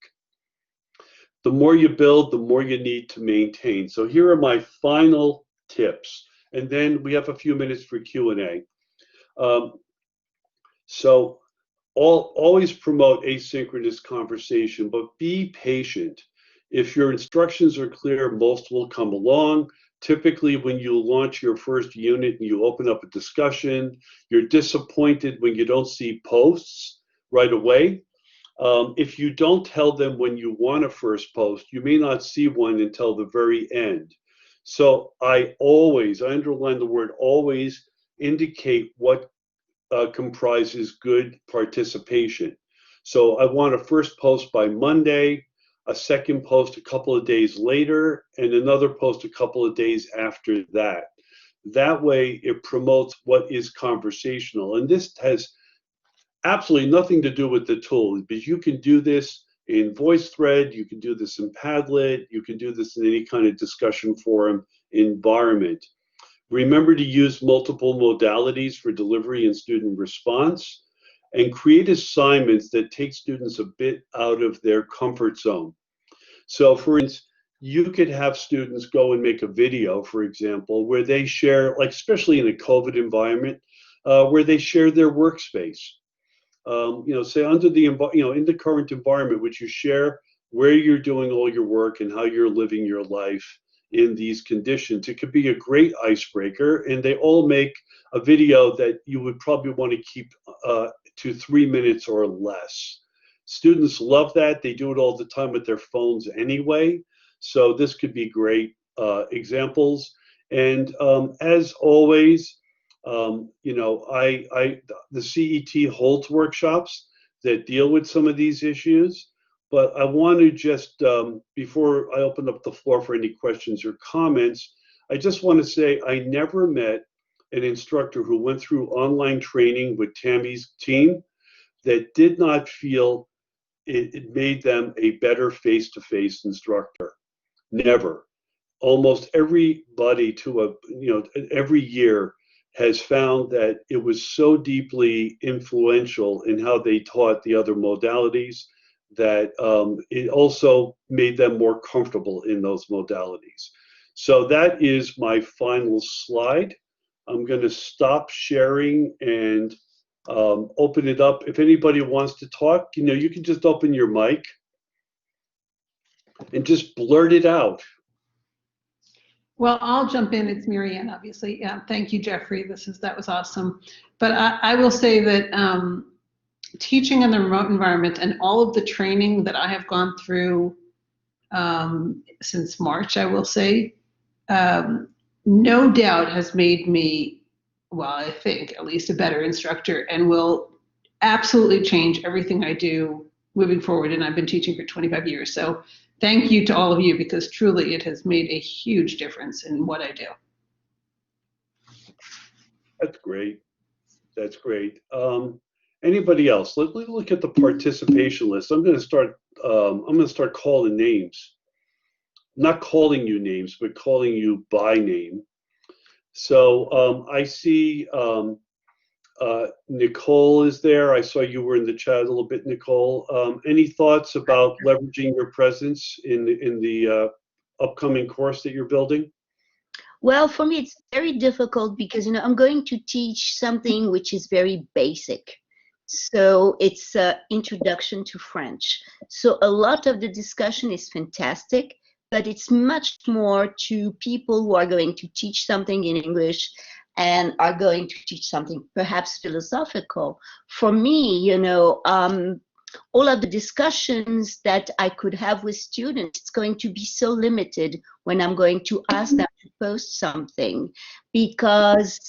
The more you build, the more you need to maintain. So here are my final tips, and then we have a few minutes for Q&A. So always promote asynchronous conversation, but be patient. If your instructions are clear, most will come along. Typically, when you launch your first unit and you open up a discussion, you're disappointed when you don't see posts right away. If you don't tell them when you want a first post, you may not see one until the very end. So I underline the word always, indicate what comprises good participation. So I want a first post by Monday, a second post a couple of days later, and another post a couple of days after that. That way it promotes what is conversational. And this has absolutely nothing to do with the tool, but you can do this in VoiceThread, you can do this in Padlet, you can do this in any kind of discussion forum environment. Remember to use multiple modalities for delivery and student response, and create assignments that take students a bit out of their comfort zone. So for instance, you could have students go and make a video, for example, where they share, like especially in a COVID environment, where they share their workspace. Say under the, in the current environment, would you share where you're doing all your work and how you're living your life in these conditions? It could be a great icebreaker, and they all make a video that you would probably want to keep to 3 minutes or less. Students love that. They do it all the time with their phones anyway. So this could be great examples. And as always, the CET holds workshops that deal with some of these issues. But I want to just, before I open up the floor for any questions or comments, I just want to say I never met an instructor who went through online training with Tammy's team that did not feel it made them a better face-to-face instructor. Never. Almost everybody every year has found that it was so deeply influential in how they taught the other modalities that it also made them more comfortable in those modalities. So that is my final slide. I'm going to stop sharing and open it up. If anybody wants to talk, you can just open your mic and just blurt it out. Well, I'll jump in. It's Mary Ann, obviously. Thank you, Jeffrey. That was awesome. But I will say that teaching in the remote environment and all of the training that I have gone through since March, I will say, no doubt has made me, well, I think at least a better instructor, and will absolutely change everything I do moving forward. And I've been teaching for 25 years. So thank you to all of you, because truly it has made a huge difference in what I do. That's great. That's great. Anybody else? Let's look at the participation list. I'm going to start calling names. Not calling you names, but calling you by name. So I see Nicole is there. I saw you were in the chat a little bit, Nicole. Any thoughts about leveraging your presence in the upcoming course that you're building? Well, for me, it's very difficult because, I'm going to teach something which is very basic. So it's introduction to French. So a lot of the discussion is fantastic, but it's much more to people who are going to teach something in English and are going to teach something perhaps philosophical. For me, all of the discussions that I could have with students, it's going to be so limited when I'm going to ask them to post something, because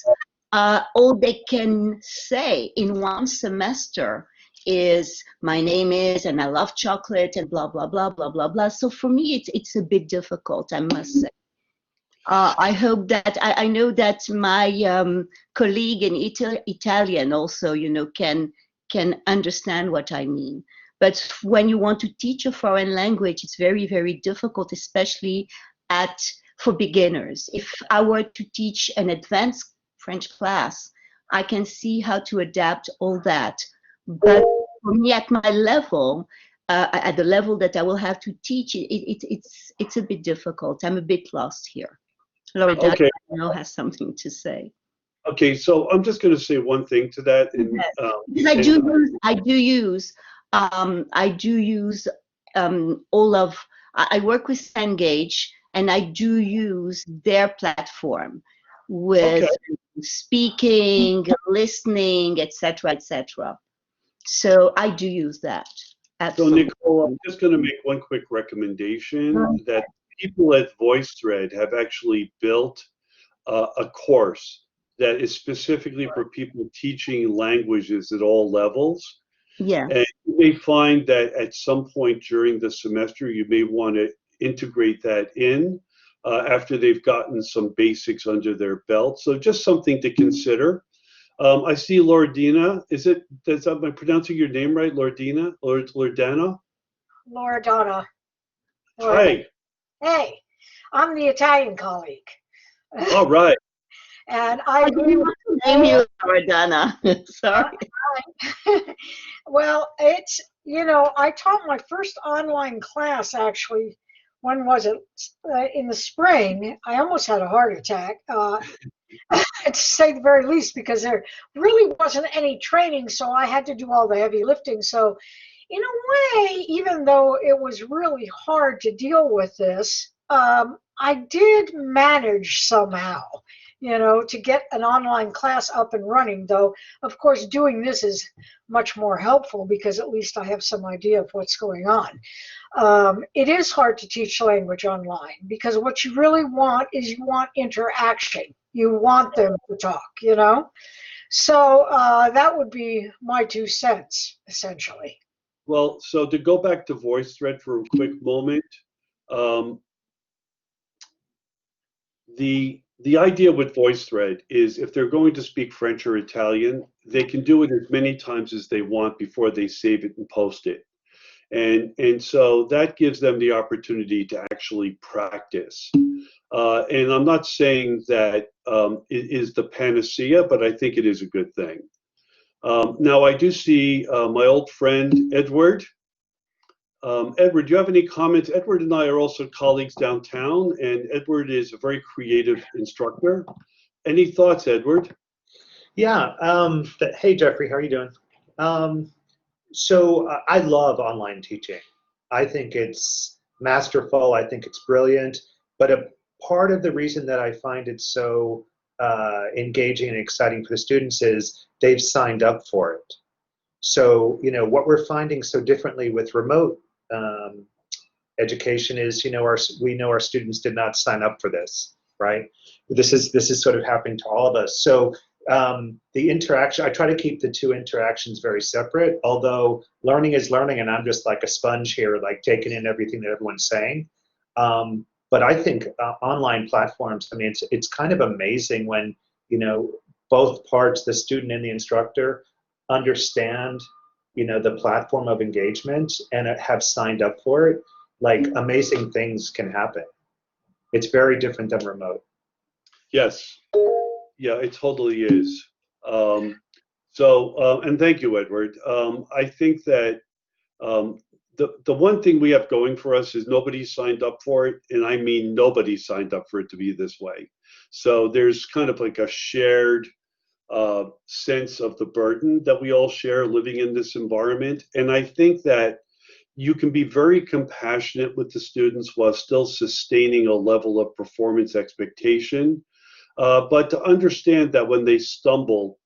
all they can say in one semester is my name is, and I love chocolate, and blah, blah, blah, blah, blah, blah. So for me, it's a bit difficult, I must say. I hope that, I know that my colleague in Italian also, can understand what I mean. But when you want to teach a foreign language, it's very, very difficult, especially for beginners. If I were to teach an advanced French class, I can see how to adapt all that. But for me, at my level, at the level that I will have to teach, it's a bit difficult. I'm a bit lost here. Loredana, Okay. I know, has something to say. Okay, so I'm just going to say one thing to that. And, Because I do use all of, I work with Cengage, and I do use their platform with speaking, listening, etc., etc. So I do use that. Absolutely. So Nicole, I'm just going to make one quick recommendation that people at VoiceThread have actually built a course that is specifically for people teaching languages at all levels. Yeah. And you may find that at some point during the semester, you may want to integrate that in after they've gotten some basics under their belt. So just something to consider. I see Loredana. Am I pronouncing your name right? Loredana? Loredana? Loredana. Hi. Hey, I'm the Italian colleague. All right. And I agree with Name you Loredana. Sorry. Well, it's, I taught my first online class, actually. When was it? In the spring. I almost had a heart attack, to say the very least, because there really wasn't any training, so I had to do all the heavy lifting. So in a way, even though it was really hard to deal with this, I did manage somehow, to get an online class up and running, though, of course, doing this is much more helpful because at least I have some idea of what's going on. It is hard to teach language online because what you really want is you want interaction. You want them to talk, So that would be my 2 cents, essentially. Well, so to go back to VoiceThread for a quick moment, the idea with VoiceThread is if they're going to speak French or Italian, they can do it as many times as they want before they save it and post it. And so that gives them the opportunity to actually practice. And I'm not saying that it is the panacea, but I think it is a good thing. Now, I do see my old friend, Edward. Edward, do you have any comments? Edward and I are also colleagues downtown, and Edward is a very creative instructor. Any thoughts, Edward? Yeah. Hey, Jeffrey, how are you doing? So I love online teaching. I think it's masterful. I think it's brilliant. But a part of the reason that I find it so engaging and exciting for the students is they've signed up for it. So, you know, what we're finding so differently with remote education is, you know, we know our students did not sign up for this, right? This is sort of happening to all of us. So the interaction, I try to keep the two interactions very separate, although learning is learning, and I'm just like a sponge here, like taking in everything that everyone's saying. But I think online platforms, I mean, it's kind of amazing when, you know, both parts, the student and the instructor, understand, you know, the platform of engagement and have signed up for it. Like, amazing things can happen. It's very different than remote. Yes. Yeah, it totally is. And thank you, Edward. I think that the one thing we have going for us is nobody signed up for it, and I mean nobody signed up for it to be this way. So there's kind of like a shared sense of the burden that we all share living in this environment. And I think that you can be very compassionate with the students while still sustaining a level of performance expectation. But to understand that when they stumble,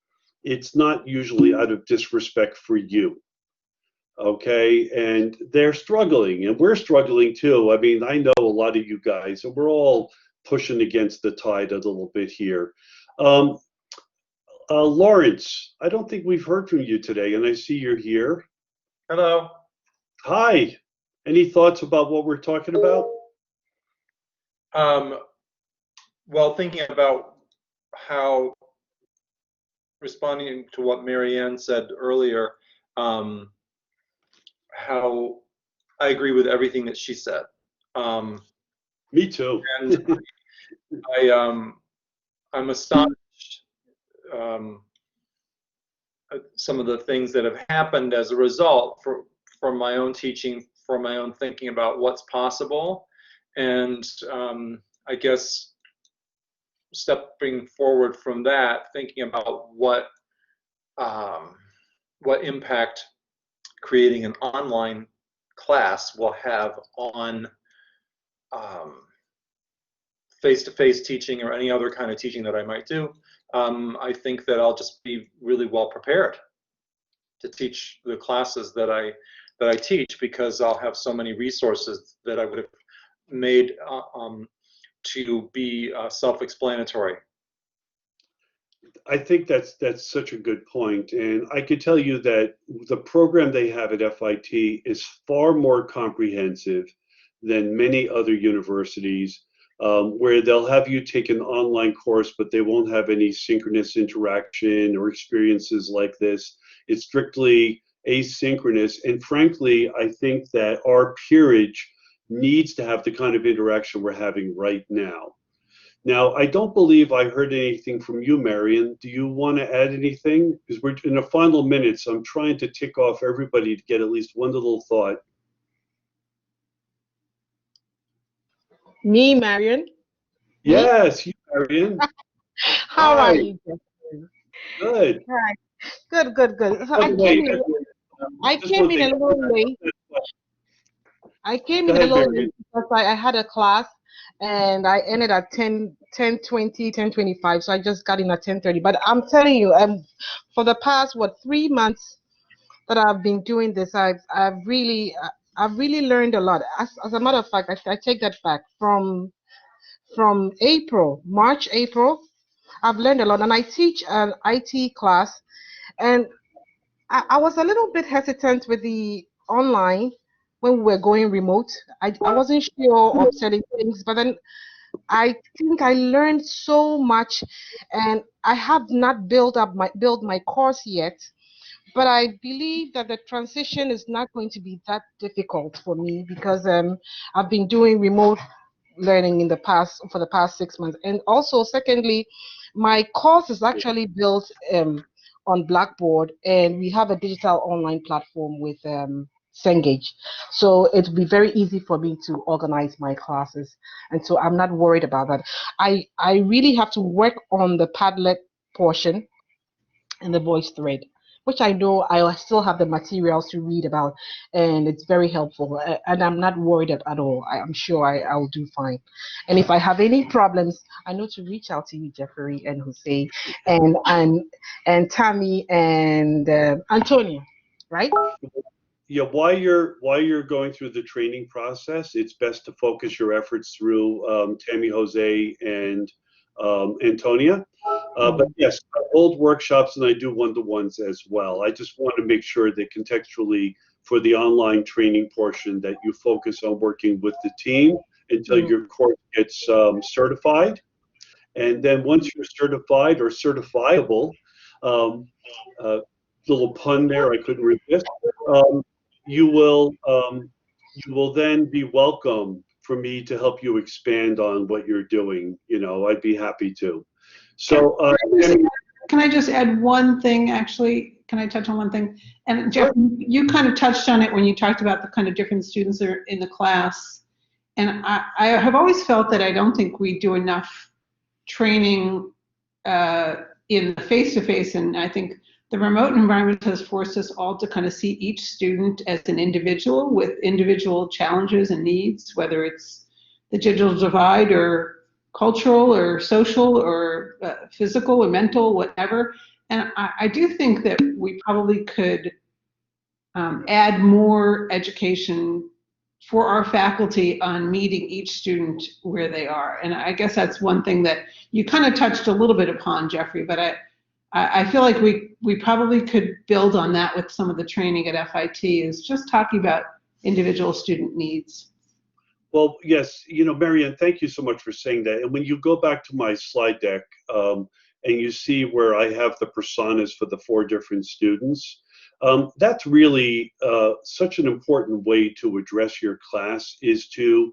it's not usually out of disrespect for you. Okay, and they're struggling, and we're struggling too. I mean, I know a lot of you guys, and we're all pushing against the tide a little bit here. Lawrence, I don't think we've heard from you today, and I see you're here. Hello. Hi. Any thoughts about what we're talking about? Well, thinking about how, responding to what Marianne said earlier, how I agree with everything that she said. Me too. And I'm astonished at some of the things that have happened as a result from my own teaching, from my own thinking about what's possible. And I guess stepping forward from that, thinking about what impact creating an online class will have on face-to-face teaching or any other kind of teaching that I might do. I think that I'll just be really well prepared to teach the classes that I teach, because I'll have so many resources that I would have made to be self-explanatory. I think that's such a good point, and I could tell you that the program they have at FIT is far more comprehensive than many other universities, where they'll have you take an online course, but they won't have any synchronous interaction or experiences like this. It's strictly asynchronous, and frankly, I think that our peerage needs to have the kind of interaction we're having right now. Now, I don't believe I heard anything from you, Marion. Do you want to add anything? Because we're in the final minutes. I'm trying to tick off everybody to get at least one little thought. Me, Marion. Yes, you, Marion. How Hi. are you? Jeffrey? Good. Hi. Good, good, good. So By the way, I just came one in a thing. little late. I came Go in a ahead, little Marion. late because I had a class and I ended at 10:20, 10:25. So I just got in at 10:30. But I'm telling you, for the past, 3 months that I've been doing this, I've really learned a lot. As a matter of fact, I take that back. From March, April, I've learned a lot. And I teach an IT class, and I was a little bit hesitant with the online when we were going remote. I wasn't sure of certain things, but then I think I learned so much, and I have not built my course yet. but I believe that the transition is not going to be that difficult for me because I've been doing remote learning for the past 6 months. And also, secondly, my course is actually built on Blackboard, and we have a digital online platform with Cengage. So it'll be very easy for me to organize my classes. And so I'm not worried about that. I really have to work on the Padlet portion and the voice thread, which I know I still have the materials to read about, and it's very helpful. And I'm not worried at all. I'm sure I will do fine. And if I have any problems, I know to reach out to you, Jeffrey and Jose, and Tammy and Antonia, right? Yeah, while you're going through the training process, it's best to focus your efforts through Tammy, Jose, and Antonia. But yes, I hold workshops and I do one-to-ones as well. I just want to make sure that contextually for the online training portion that you focus on working with the team until your course gets certified. And then once you're certified or certifiable, little pun there, I couldn't resist. You will then be welcome for me to help you expand on what you're doing. I'd be happy to. So, can I just add one thing, actually? Can I touch on one thing? And Jeff, you kind of touched on it when you talked about the kind of different students that are in the class. And I have always felt that I don't think we do enough training in the face-to-face, and I think the remote environment has forced us all to kind of see each student as an individual with individual challenges and needs, whether it's the digital divide or cultural or social or physical or mental, whatever. And I do think that we probably could add more education for our faculty on meeting each student where they are. And I guess that's one thing that you kind of touched a little bit upon, Jeffrey, but I feel like we probably could build on that with some of the training at FIT, is just talking about individual student needs. Well, yes, Marianne, thank you so much for saying that. And when you go back to my slide deck and you see where I have the personas for the 4 different students, that's really such an important way to address your class, is to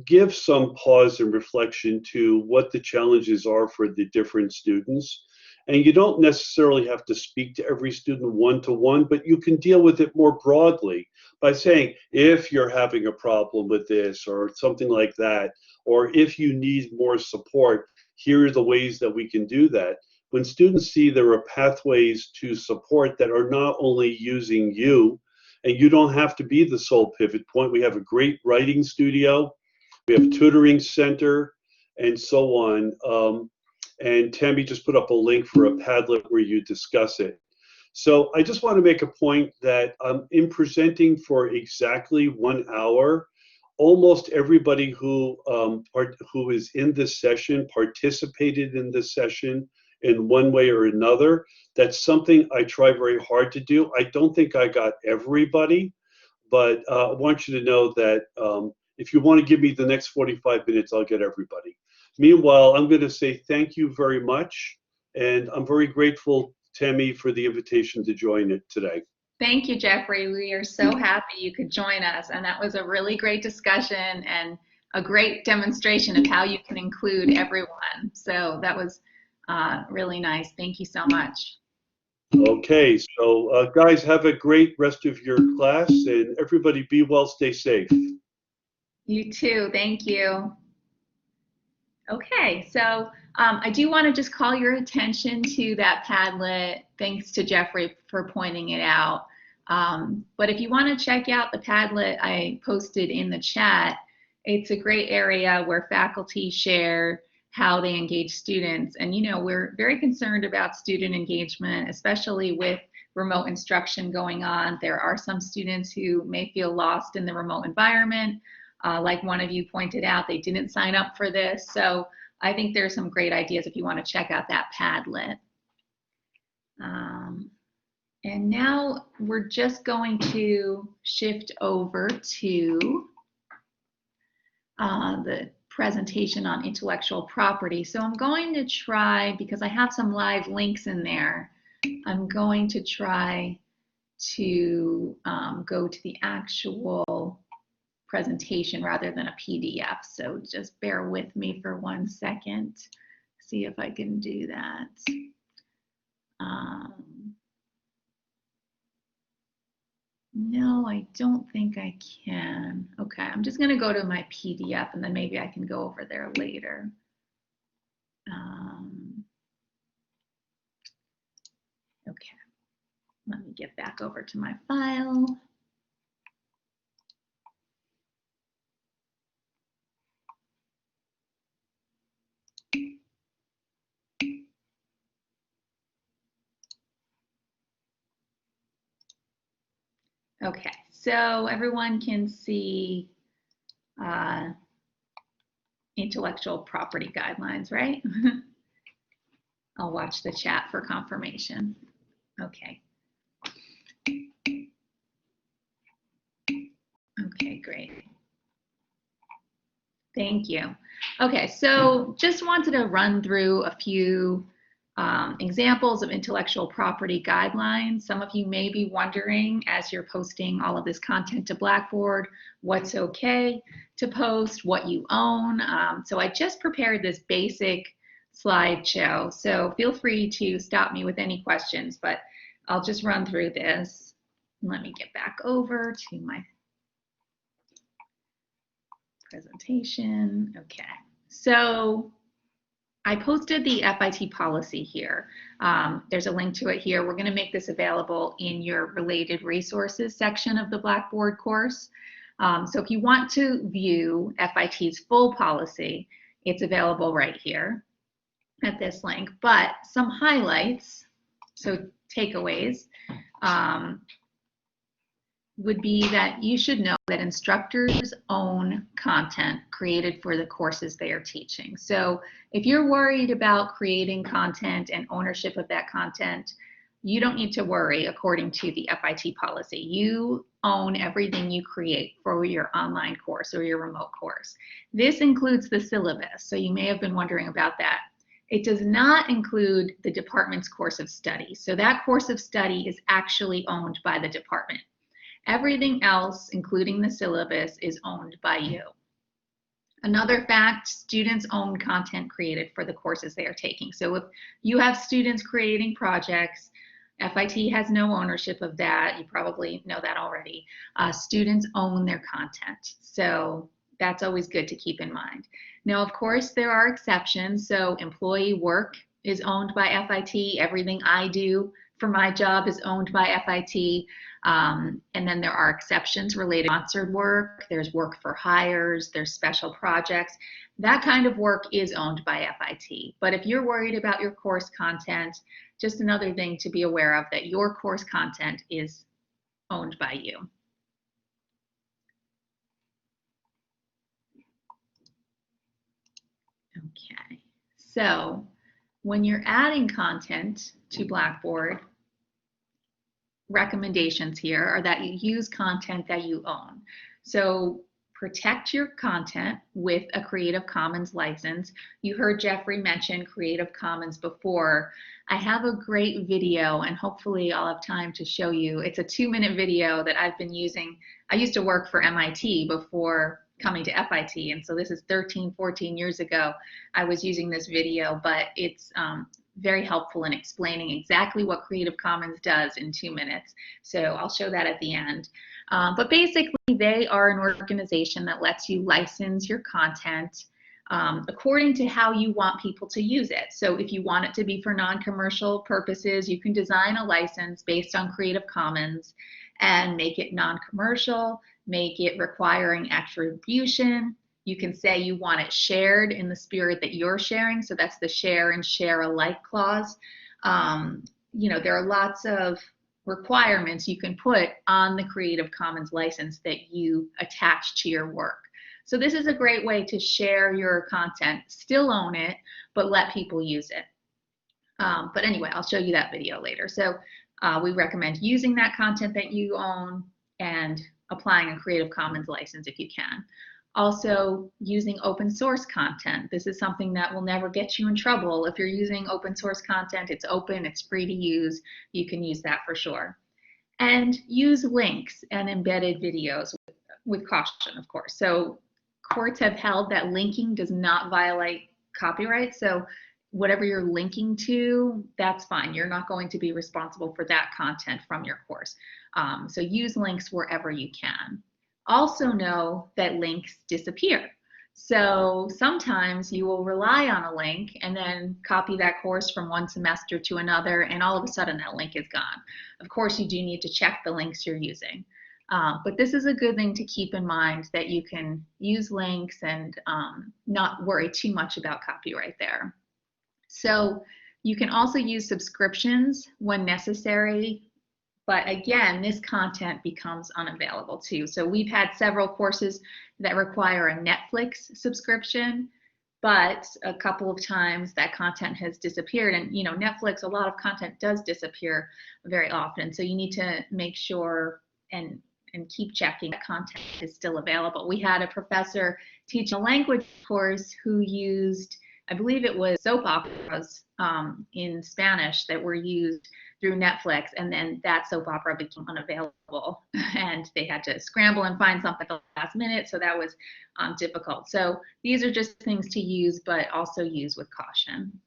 give some pause and reflection to what the challenges are for the different students. And you don't necessarily have to speak to every student one-to-one, but you can deal with it more broadly by saying, if you're having a problem with this or something like that, or if you need more support, here are the ways that we can do that. When students see there are pathways to support that are not only using you, and you don't have to be the sole pivot point. We have a great writing studio, we have a tutoring center, and so on. And Tammy just put up a link for a Padlet where you discuss it. So I just want to make a point that in presenting for exactly 1 hour, almost everybody who is in this session participated in this session in one way or another. That's something I try very hard to do. I don't think I got everybody, but I want you to know that if you want to give me the next 45 minutes, I'll get everybody. Meanwhile, I'm going to say thank you very much, and I'm very grateful, Tammy, for the invitation to join it today. Thank you, Jeffrey. We are so happy you could join us, and that was a really great discussion and a great demonstration of how you can include everyone. So that was really nice. Thank you so much. Okay, so guys, have a great rest of your class, and everybody be well, stay safe. You too. Thank you. Okay, so I do want to just call your attention to that Padlet. Thanks to Jeffrey for pointing it out. But if you want to check out the Padlet I posted in the chat, it's a great area where faculty share how they engage students. And we're very concerned about student engagement, especially with remote instruction going on. There are some students who may feel lost in the remote environment. Like one of you pointed out, they didn't sign up for this. So I think there's some great ideas if you want to check out that Padlet. And now we're just going to shift over to the presentation on intellectual property. So I'm going to try, because I have some live links in there, I'm going to try to go to the actual presentation rather than a PDF. So just bear with me for 1 second. See if I can do that. No, I don't think I can. Okay, I'm just going to go to my PDF and then maybe I can go over there later. Okay, let me get back over to my file. Okay, so everyone can see intellectual property guidelines, right? I'll watch the chat for confirmation. Okay. Okay, great. Thank you. Okay, so just wanted to run through a few examples of intellectual property guidelines. Some of you may be wondering as you're posting all of this content to Blackboard, what's okay to post, what you own. So I just prepared this basic slideshow. So feel free to stop me with any questions, but I'll just run through this. Let me get back over to my presentation. Okay, so I posted the FIT policy here. There's a link to it here. We're going to make this available in your related resources section of the Blackboard course. So if you want to view FIT's full policy, it's available right here at this link. But some highlights, so takeaways, would be that you should know that instructors own content created for the courses they are teaching. So if you're worried about creating content and ownership of that content, you don't need to worry according to the FIT policy. You own everything you create for your online course or your remote course. This includes the syllabus, so you may have been wondering about that. It does not include the department's course of study. So that course of study is actually owned by the department. Everything else, including the syllabus, is owned by you. Another fact, students own content created for the courses they are taking. So if you have students creating projects, FIT has no ownership of that. You probably know that already. Students own their content. So that's always good to keep in mind. Now, of course, there are exceptions. So employee work is owned by FIT. Everything I do for my job is owned by FIT. And then there are exceptions related to sponsored work. There's work for hires. There's special projects. That kind of work is owned by FIT. But if you're worried about your course content, just another thing to be aware of, that your course content is owned by you. Okay, so when you're adding content to Blackboard, recommendations here are that you use content that you own. So protect your content with a Creative Commons license. You heard Jeffrey mention Creative Commons before. I have a great video, and hopefully I'll have time to show you. It's a 2-minute video that I've been using. I used to work for MIT before coming to FIT, and so this is 13, 14 years ago. I was using this video, but it's very helpful in explaining exactly what Creative Commons does in 2 minutes. So I'll show that at the end. But basically, they are an organization that lets you license your content according to how you want people to use it. So if you want it to be for non-commercial purposes, you can design a license based on Creative Commons and make it non-commercial, make it requiring attribution. You can say you want it shared in the spirit that you're sharing. So that's the share and share alike clause. You know, there are lots of requirements you can put on the Creative Commons license that you attach to your work. So this is a great way to share your content, still own it, but let people use it. But anyway, I'll show you that video later. So we recommend using that content that you own and applying a Creative Commons license if you can. Also, using open source content. This is something that will never get you in trouble. If you're using open source content, it's open, it's free to use. You can use that for sure. And use links and embedded videos with caution, of course. So courts have held that linking does not violate copyright. So whatever you're linking to, that's fine. You're not going to be responsible for that content from your course. So use links wherever you can. Also know that links disappear. So sometimes you will rely on a link and then copy that course from one semester to another, and all of a sudden that link is gone. Of course, you do need to check the links you're using. But this is a good thing to keep in mind, that you can use links and not worry too much about copyright there. So you can also use subscriptions when necessary. But again, this content becomes unavailable too. So we've had several courses that require a Netflix subscription, but a couple of times that content has disappeared. And Netflix, a lot of content does disappear very often. So you need to make sure and keep checking that content is still available. We had a professor teach a language course who used, I believe it was soap operas in Spanish that were used through Netflix, and then that soap opera became unavailable and they had to scramble and find something at the last minute, so that was difficult. So these are just things to use, but also use with caution.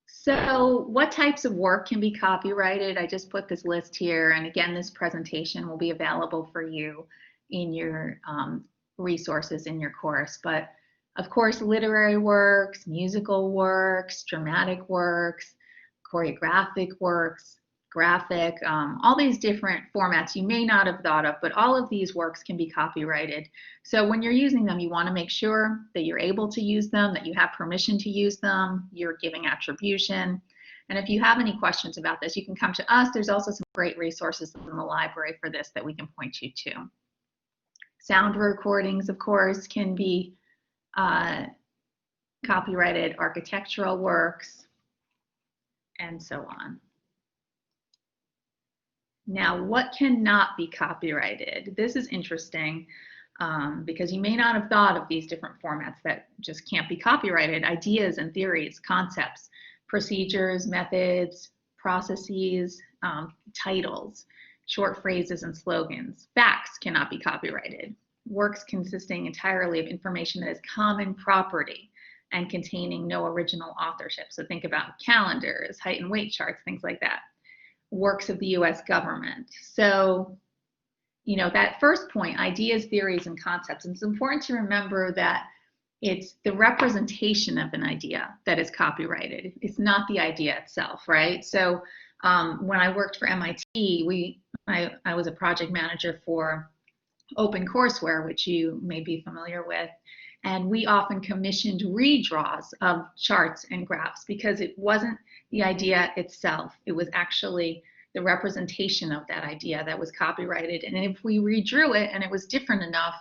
So what types of work can be copyrighted? I just put this list here, and again, this presentation will be available for you in your resources in your course. But of course, literary works, musical works, dramatic works, choreographic works, graphic, all these different formats you may not have thought of, but all of these works can be copyrighted. So when you're using them, you want to make sure that you're able to use them, that you have permission to use them, you're giving attribution. And if you have any questions about this, you can come to us. There's also some great resources in the library for this that we can point you to. Sound recordings, of course, can be copyrighted, architectural works, and so on. Now, what cannot be copyrighted? This is interesting because you may not have thought of these different formats that just can't be copyrighted. Ideas and theories, concepts, procedures, methods, processes, titles, short phrases and slogans. Facts cannot be copyrighted. Works consisting entirely of information that is common property and containing no original authorship. So think about calendars, height and weight charts, things like that. Works of the US government. So, that first point, ideas, theories, and concepts, it's important to remember that it's the representation of an idea that is copyrighted. It's not the idea itself, right? So when I worked for MIT, I was a project manager for OpenCourseWare, which you may be familiar with. And we often commissioned redraws of charts and graphs because it wasn't the idea itself. It was actually the representation of that idea that was copyrighted. And if we redrew it and it was different enough,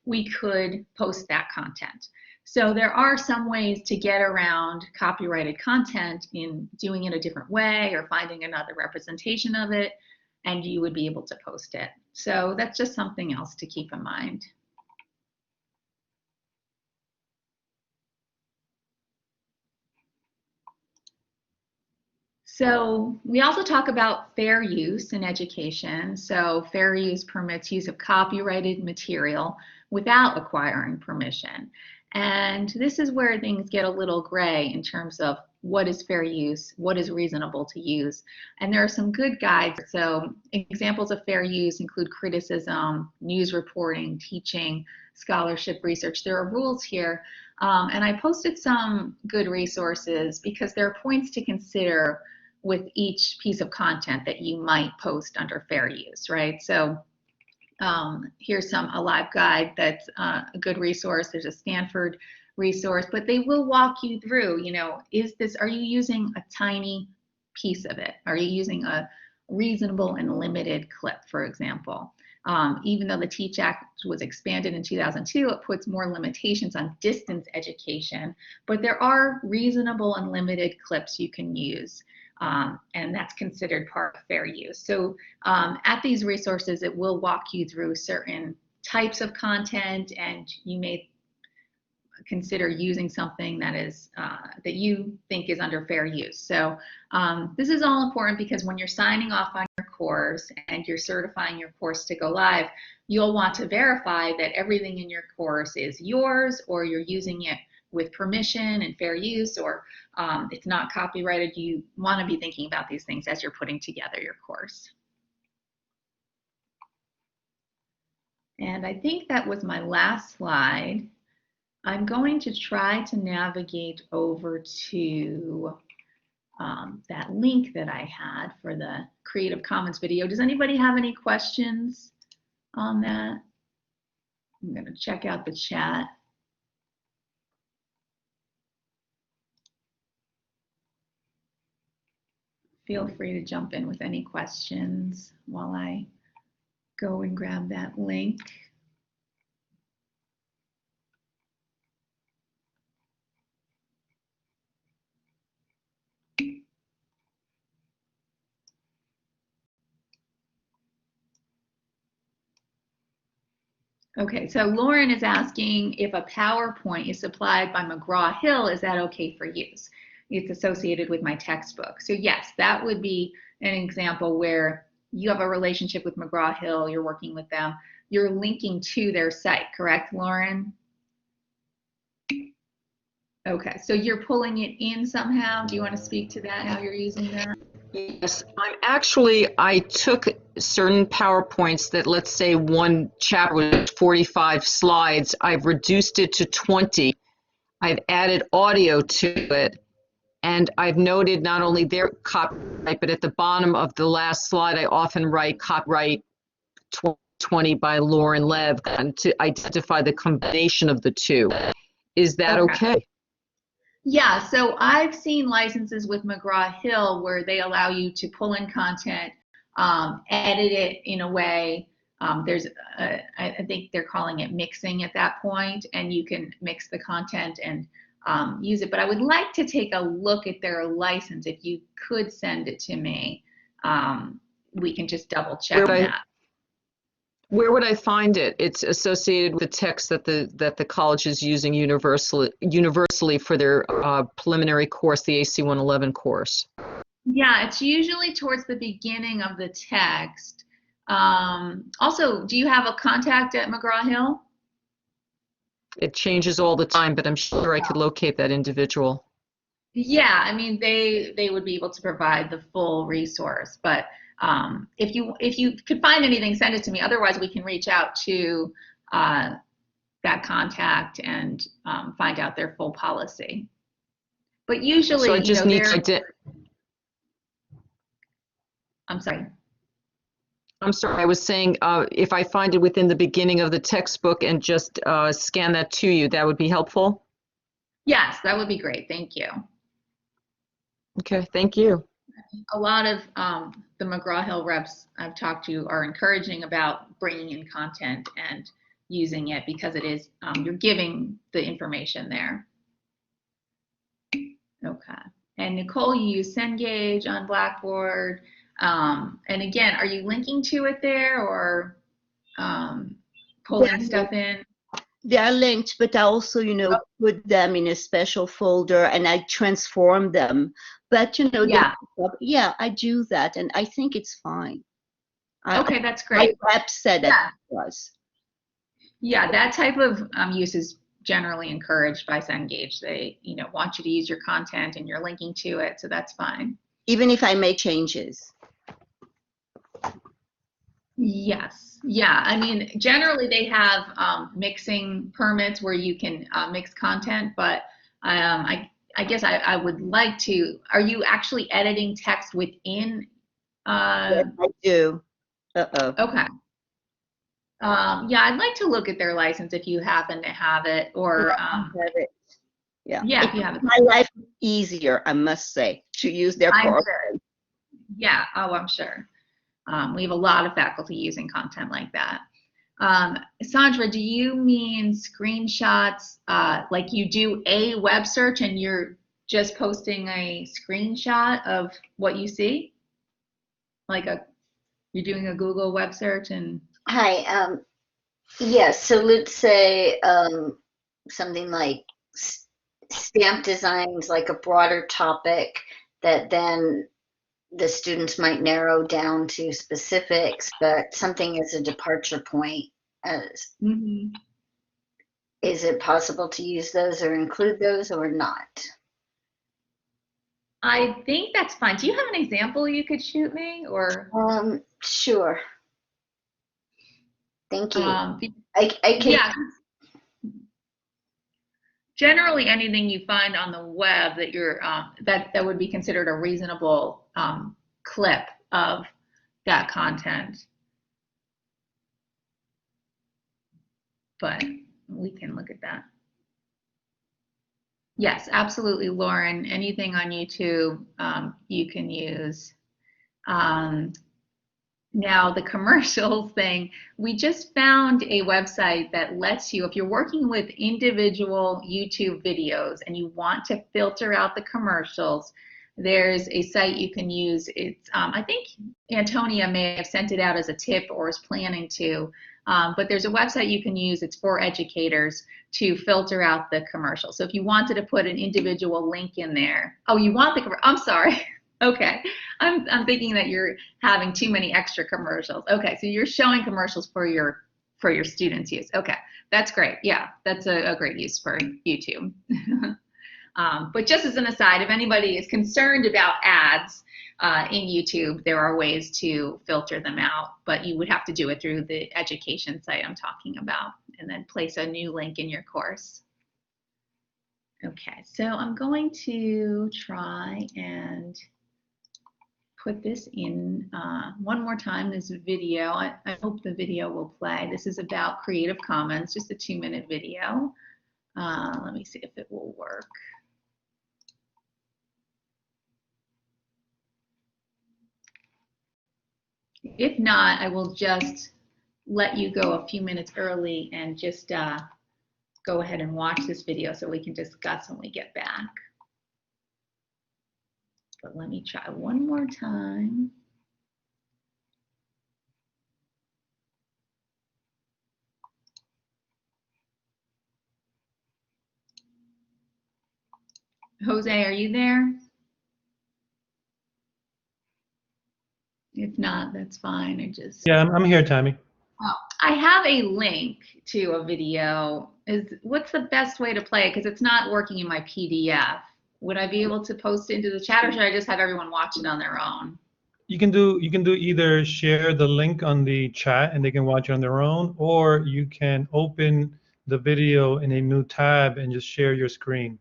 we could post that content. So there are some ways to get around copyrighted content in doing it a different way or finding another representation of it, and you would be able to post it. So that's just something else to keep in mind. So we also talk about fair use in education. So fair use permits use of copyrighted material without acquiring permission. And this is where things get a little gray in terms of what is fair use, what is reasonable to use. And there are some good guides. So examples of fair use include criticism, news reporting, teaching, scholarship, research. There are rules here. And I posted some good resources because there are points to consider with each piece of content that you might post under fair use, right? So here's a live guide that's a good resource. There's a Stanford resource, but they will walk you through, are you using a tiny piece of it? Are you using a reasonable and limited clip, for example? Even though the TEACH Act was expanded in 2002, it puts more limitations on distance education, but there are reasonable and limited clips you can use. And that's considered part of fair use. So at these resources, it will walk you through certain types of content, and you may consider using something that is that you think is under fair use. So this is all important because when you're signing off on your course and you're certifying your course to go live, you'll want to verify that everything in your course is yours, or you're using it with permission and fair use, or it's not copyrighted. You want to be thinking about these things as you're putting together your course. And I think that was my last slide. I'm going to try to navigate over to that link that I had for the Creative Commons video. Does anybody have any questions on that? I'm going to check out the chat. Feel free to jump in with any questions while I go and grab that link. Okay, so Lauren is asking if a PowerPoint is supplied by McGraw-Hill, is that okay for use? It's associated with my textbook. So yes, that would be an example where you have a relationship with McGraw-Hill, you're working with them, you're linking to their site, correct, Lauren? Okay, so you're pulling it in somehow. Do you want to speak to that, how you're using that? Yes, I took certain PowerPoints that, let's say one chapter was 45 slides. I've reduced it to 20. I've added audio to it. And I've noted not only their copyright, but at the bottom of the last slide, I often write copyright 2020 by Lauren Lev, and to identify the combination of the two. Is that okay? Yeah, so I've seen licenses with McGraw-Hill where they allow you to pull in content, edit it in a way. I think they're calling it mixing at that point, and you can mix the content and use it. But I would like to take a look at their license. If you could send it to me, we can just double check that. Where would I find it? It's associated with the text that the college is using universally for their preliminary course, the AC 111 course. Yeah, it's usually towards the beginning of the text. Also, do you have a contact at McGraw-Hill? It changes all the time, but I'm sure I could locate that individual. Yeah, I mean, they would be able to provide the full resource, but if you could find anything, send it to me. Otherwise, we can reach out to that contact and find out their full policy. But usually, so I just need to. I'm sorry. I'm sorry. I was saying if I find it within the beginning of the textbook and just scan that to you, that would be helpful. Yes, that would be great. Thank you. Okay. Thank you. A lot of the McGraw-Hill reps I've talked to are encouraging about bringing in content and using it because it is, you're giving the information there. Okay. And Nicole, you use Cengage on Blackboard. And again, are you linking to it there or pulling stuff in? They are linked, but I also, put them in a special folder and I transform them. But, yeah, I do that and I think it's fine. Okay, that's great. My rep said that it was. Yeah, that type of use is generally encouraged by Cengage. They, want you to use your content and you're linking to it, so that's fine. Even if I make changes. Yes. Yeah. I mean, generally they have mixing permits where you can mix content, but I guess I would like to. Are you actually editing text within? Yes, I do. Okay. Yeah, I'd like to look at their license if you happen to have it, or have it. Yeah. Yeah, if you have it. My life easier, I must say, to use their program. Sure. Yeah. Oh, I'm sure. We have a lot of faculty using content like that. Sandra, do you mean screenshots, like you do a web search and you're just posting a screenshot of what you see? Like you're doing a Google web search and... Hi, yes, so let's say something like stamp designs, like a broader topic that then the students might narrow down to specifics, but something as a departure point. Mhm. Is it possible to use those or include those or not? I think that's fine. Do you have an example you could shoot me, or? Sure. Thank you. Be- I can. Yeah. Generally, anything you find on the web that you're that would be considered a reasonable clip of that content. But we can look at that. Yes, absolutely, Lauren. Anything on YouTube you can use. Now, the commercials thing, we just found a website that lets you, if you're working with individual YouTube videos and you want to filter out the commercials, there's a site you can use. It's, I think Antonia may have sent it out as a tip or is planning to, but there's a website you can use. It's for educators to filter out the commercials. So if you wanted to put an individual link in there, oh, you want the, I'm sorry. Okay, I'm thinking that you're having too many extra commercials. Okay, so you're showing commercials for your students' use. Okay, that's great. Yeah, that's a great use for YouTube. But just as an aside, if anybody is concerned about ads in YouTube, there are ways to filter them out, but you would have to do it through the education site I'm talking about, and then place a new link in your course. Okay, so I'm going to try and put this in one more time, this video. I hope the video will play. This is about Creative Commons, just a 2-minute video. Let me see if it will work. If not, I will just let you go a few minutes early and just go ahead and watch this video so we can discuss when we get back. But let me try one more time. Jose, are you there? If not, that's fine. Yeah, I'm here, Tammy. Oh, I have a link to a video. What's the best way to play it? Because it's not working in my PDF. Would I be able to post it into the chat, or should I just have everyone watch it on their own? You can do either share the link on the chat and they can watch it on their own, or you can open the video in a new tab and just share your screen.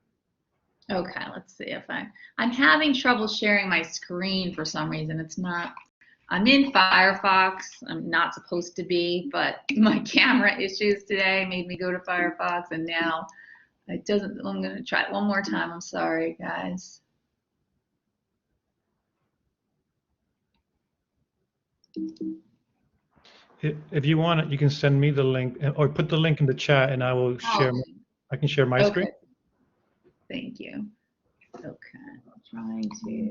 Okay, let's see if I'm having trouble sharing my screen for some reason. It's not. I'm in Firefox. I'm not supposed to be, but my camera issues today made me go to Firefox, and now it doesn't. I'm going to try it one more time. I'm sorry, guys. If you want it, you can send me the link or put the link in the chat, and I will share. I can share my screen. Thank you. Okay, I'm trying to.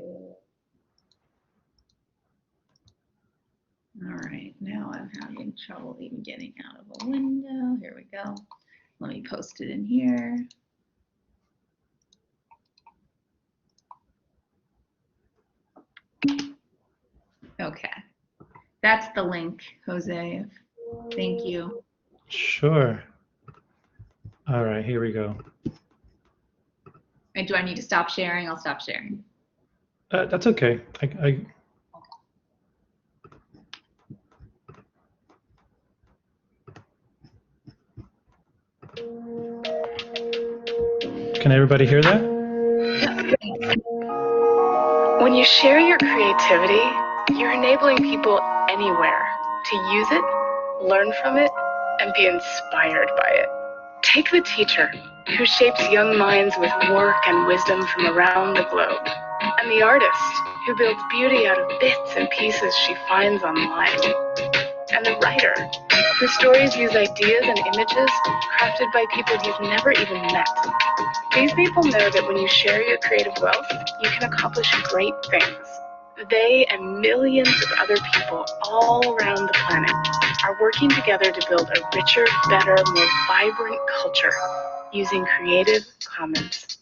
All right, now I'm having trouble even getting out of a window. Here we go. Let me post it in here. Okay, that's the link, Jose. Thank you. Sure. All right, here we go. And do I need to stop sharing? I'll stop sharing. That's okay. Can everybody hear that? When you share your creativity, you're enabling people anywhere to use it, learn from it, and be inspired by it. Take the teacher who shapes young minds with work and wisdom from around the globe, and the artist who builds beauty out of bits and pieces she finds online, and the writer whose stories use ideas and images crafted by people you've never even met. These people know that when you share your creative wealth, you can accomplish great things. They and millions of other people all around the planet are working together to build a richer, better, more vibrant culture using Creative Commons.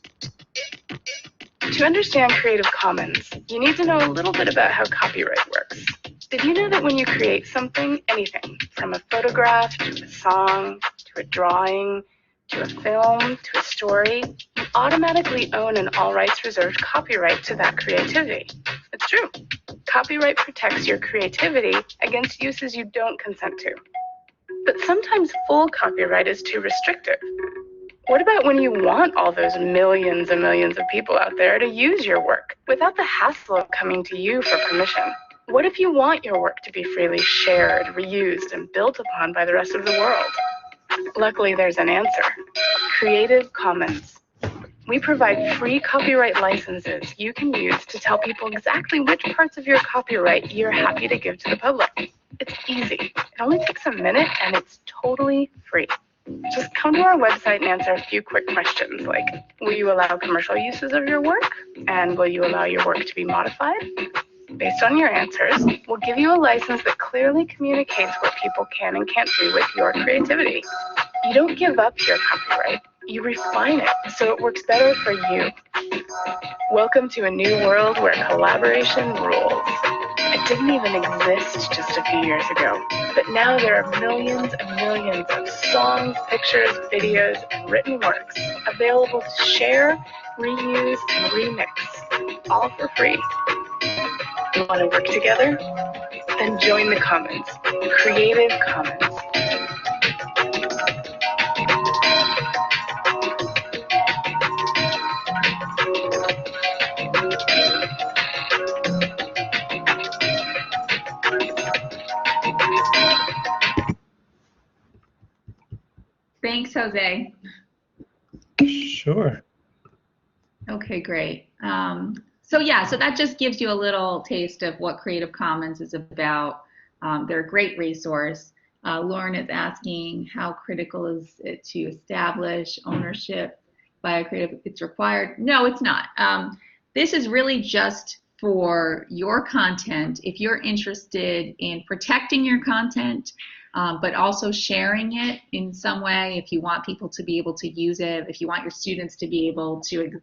To understand Creative Commons, you need to know a little bit about how copyright works. Did you know that when you create something, anything, from a photograph to a song, to a drawing, to a film, to a story, you automatically own an all rights reserved copyright to that creativity? It's true. Copyright protects your creativity against uses you don't consent to. But sometimes full copyright is too restrictive. What about when you want all those millions and millions of people out there to use your work without the hassle of coming to you for permission? What if you want your work to be freely shared, reused, and built upon by the rest of the world? Luckily, there's an answer. Creative Commons. We provide free copyright licenses you can use to tell people exactly which parts of your copyright you're happy to give to the public. It's easy. It only takes a minute and it's totally free. Just come to our website and answer a few quick questions like, will you allow commercial uses of your work? And will you allow your work to be modified? Based on your answers, we'll give you a license that clearly communicates what people can and can't do with your creativity. You don't give up your copyright, you refine it so it works better for you. Welcome to a new world where collaboration rules. It didn't even exist just a few years ago, but now there are millions and millions of songs, pictures, videos, and written works available to share, reuse, and remix, all for free. You want to work together? Then join the Commons, Creative Commons. Thanks, Jose. Sure. Okay, great. So that just gives you a little taste of what Creative Commons is about. They're a great resource. Lauren is asking how critical is it to establish ownership by a creative? It's required. No, it's not. This is really just for your content. If you're interested in protecting your content, but also sharing it in some way, if you want people to be able to use it, if you want your students to be able to,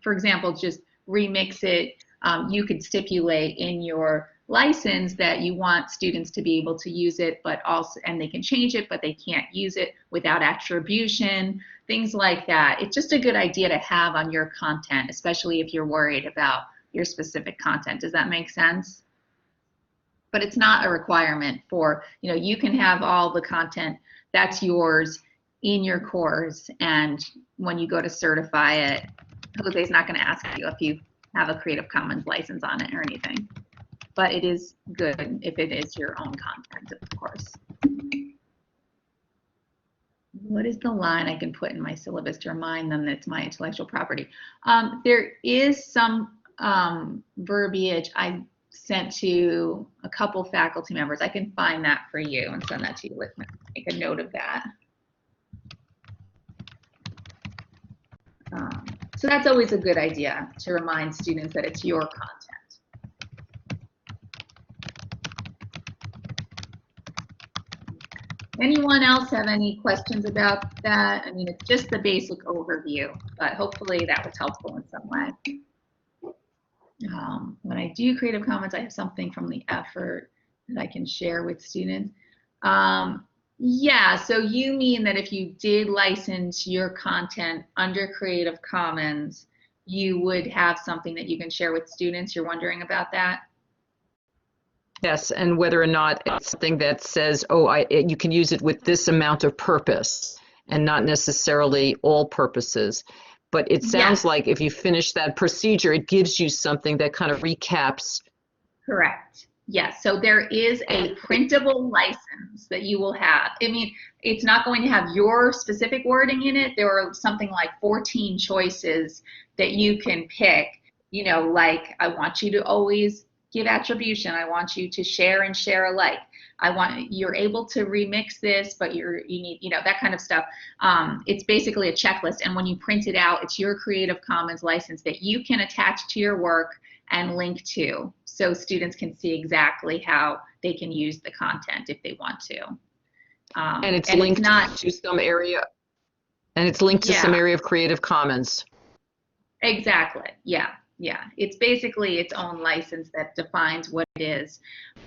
for example, just remix it, you could stipulate in your license that you want students to be able to use it, but also, and they can change it, but they can't use it without attribution, things like that. It's just a good idea to have on your content, especially if you're worried about your specific content. Does that make sense? But it's not a requirement for, you can have all the content that's yours in your course, and when you go to certify it, Jose's not going to ask you if you have a Creative Commons license on it or anything. But it is good if it is your own content, of course. What is the line I can put in my syllabus to remind them that it's my intellectual property? There is some verbiage I sent to a couple faculty members. I can find that for you and send that to you. Let's make a note of that. So that's always a good idea to remind students that it's your content. Anyone else have any questions about that? I mean, it's just the basic overview, but hopefully that was helpful in some way. When I do Creative Commons, I have something from the effort that I can share with students. Yeah, so you mean that if you did license your content under Creative Commons, you would have something that you can share with students? You're wondering about that? Yes, and whether or not it's something that says, you can use it with this amount of purpose and not necessarily all purposes. But it sounds like if you finish that procedure, it gives you something that kind of recaps. Correct. Yes, so there is a printable license that you will have. I mean, it's not going to have your specific wording in it. There are something like 14 choices that you can pick, like I want you to always give attribution. I want you to share and share alike. You're able to remix this, but you need, that kind of stuff. It's basically a checklist. And when you print it out, it's your Creative Commons license that you can attach to your work and link to, so students can see exactly how they can use the content if they want to. And it's linked to some area. And it's linked to some Yeah. area of Creative Commons. Exactly. Yeah. Yeah. It's basically its own license that defines what it is,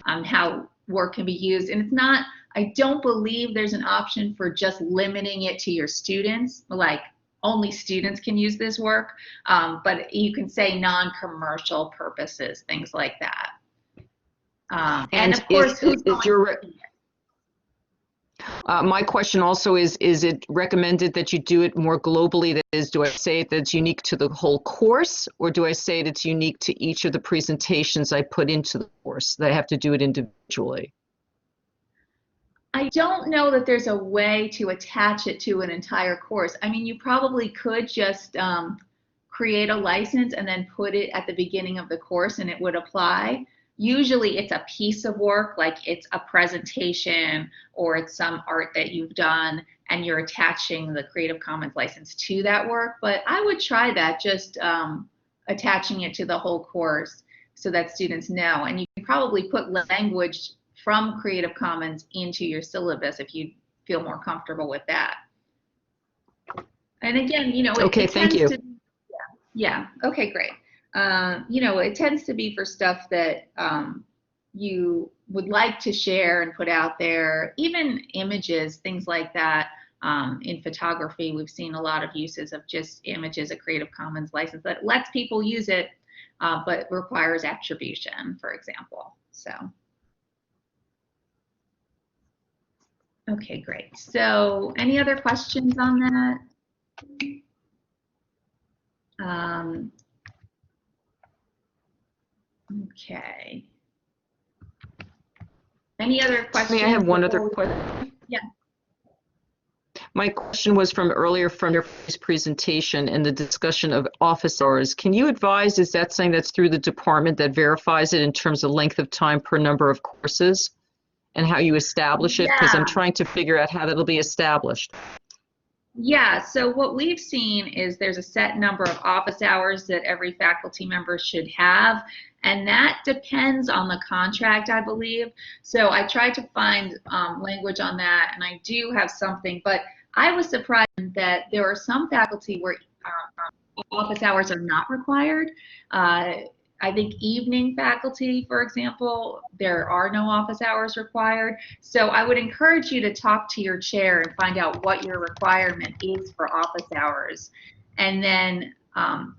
how work can be used. And it's not, I don't believe there's an option for just limiting it to your students, like only students can use this work. But you can say non-commercial purposes, things like that. And of course, who's going my question also is it recommended that you do it more globally? That is, do I say that it's unique to the whole course, or do I say that it's unique to each of the presentations I put into the course, that I have to do it individually? I don't know that there's a way to attach it to an entire course. I mean, you probably could just create a license and then put it at the beginning of the course and it would apply. Usually it's a piece of work, like it's a presentation or it's some art that you've done and you're attaching the Creative Commons license to that work. But I would try that, just attaching it to the whole course so that students know. And you can probably put language from Creative Commons into your syllabus if you feel more comfortable with that. And again, you know, okay, thank you. Yeah, okay, great. You know, it tends to be for stuff that you would like to share and put out there, even images, things like that. In photography, we've seen a lot of uses of just images, a Creative Commons license that lets people use it, but requires attribution, for example. So, okay, great. So, any other questions on that? Okay. Any other questions? May I have one other question? Yeah. My question was from earlier from your presentation and the discussion of office hours. Can you advise, is that something that's through the department that verifies it in terms of length of time per number of courses and how you establish it? Because I'm trying to figure out how that'll be established. Yeah, so what we've seen is there's a set number of office hours that every faculty member should have, and that depends on the contract, I believe. So I tried to find language on that, and I do have something, but I was surprised that there are some faculty where office hours are not required. I think evening faculty, for example, there are no office hours required. So I would encourage you to talk to your chair and find out what your requirement is for office hours, and then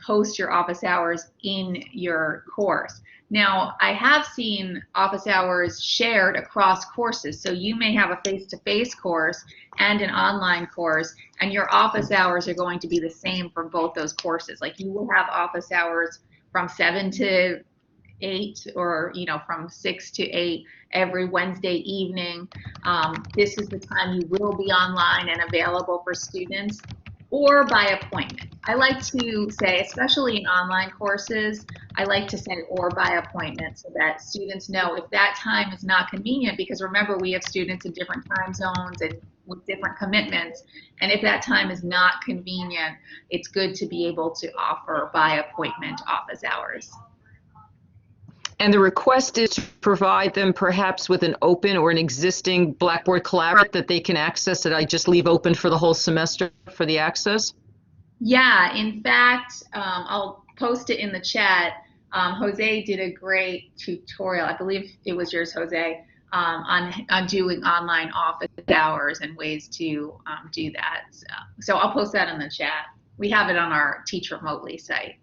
post your office hours in your course. Now, I have seen office hours shared across courses. So you may have a face-to-face course and an online course, and your office hours are going to be the same for both those courses. Like you will have office hours from 7 to 8, or from 6 to 8 every Wednesday evening. This is the time you will be online and available for students, or by appointment. I like to say, especially in online courses, I like to say or by appointment so that students know if that time is not convenient, because remember, we have students in different time zones and with different commitments, and if that time is not convenient, it's good to be able to offer by appointment office hours. And the request is to provide them perhaps with an open or an existing Blackboard Collaborate that they can access, that I just leave open for the whole semester for the access? Yeah, in fact, I'll post it in the chat. Jose did a great tutorial, I believe it was yours, Jose, on doing online office hours and ways to do that. So I'll post that in the chat. We have it on our Teach Remotely site.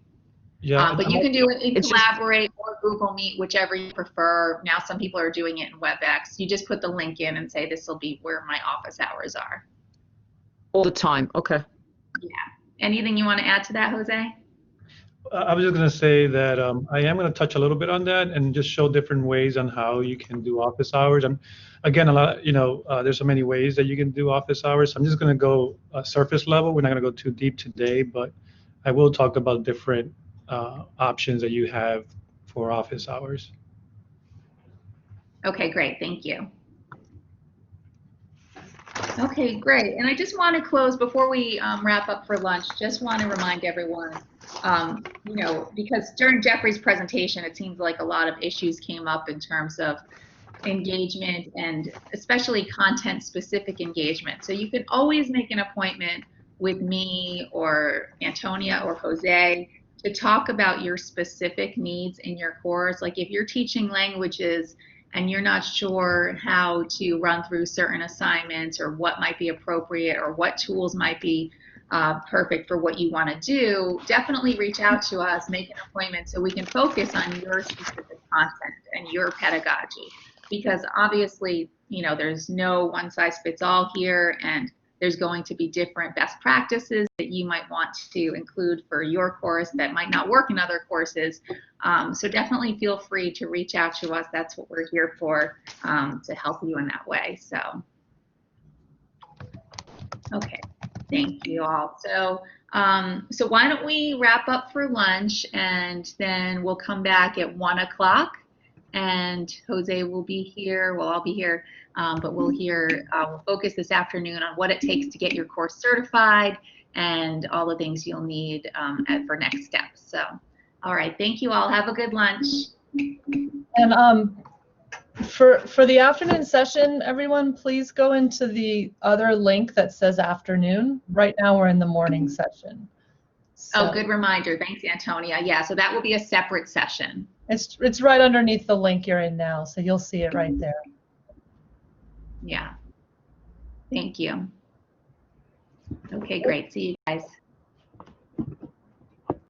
Yeah, but you can do it in Collaborate or Google Meet, whichever you prefer. Now some people are doing it in WebEx. You just put the link in and say this will be where my office hours are. All the time, okay. Yeah. Anything you want to add to that, Jose? I was just going to say that I am going to touch a little bit on that and just show different ways on how you can do office hours. And again, a lot, there's so many ways that you can do office hours. I'm just going to go surface level. We're not going to go too deep today, but I will talk about different options that you have for office hours. Okay, great. Thank you. Okay, great. And I just want to close before we wrap up for lunch. Just want to remind everyone, because during Jeffrey's presentation, it seems like a lot of issues came up in terms of engagement and especially content-specific engagement. So you can always make an appointment with me or Antonia or Jose to talk about your specific needs in your course. Like if you're teaching languages and you're not sure how to run through certain assignments or what might be appropriate or what tools might be perfect for what you want to do, definitely reach out to us, make an appointment so we can focus on your specific content and your pedagogy. Because obviously, you know, there's no one size fits all here, and there's going to be different best practices that you might want to include for your course that might not work in other courses. So definitely feel free to reach out to us. That's what we're here for, to help you in that way. So, okay, thank you all. So, so why don't we wrap up for lunch, and then we'll come back at 1 o'clock. And Jose will be here, we'll all be here, but we'll focus this afternoon on what it takes to get your course certified and all the things you'll need for next steps. So, all right, thank you all. Have a good lunch. And for the afternoon session, everyone, please go into the other link that says afternoon. Right now we're in the morning session. So, oh, good reminder. Thanks, Antonia. Yeah, so that will be a separate session. It's right underneath the link you're in now, so you'll see it right there. Yeah. Thank you. Okay, great. See you guys.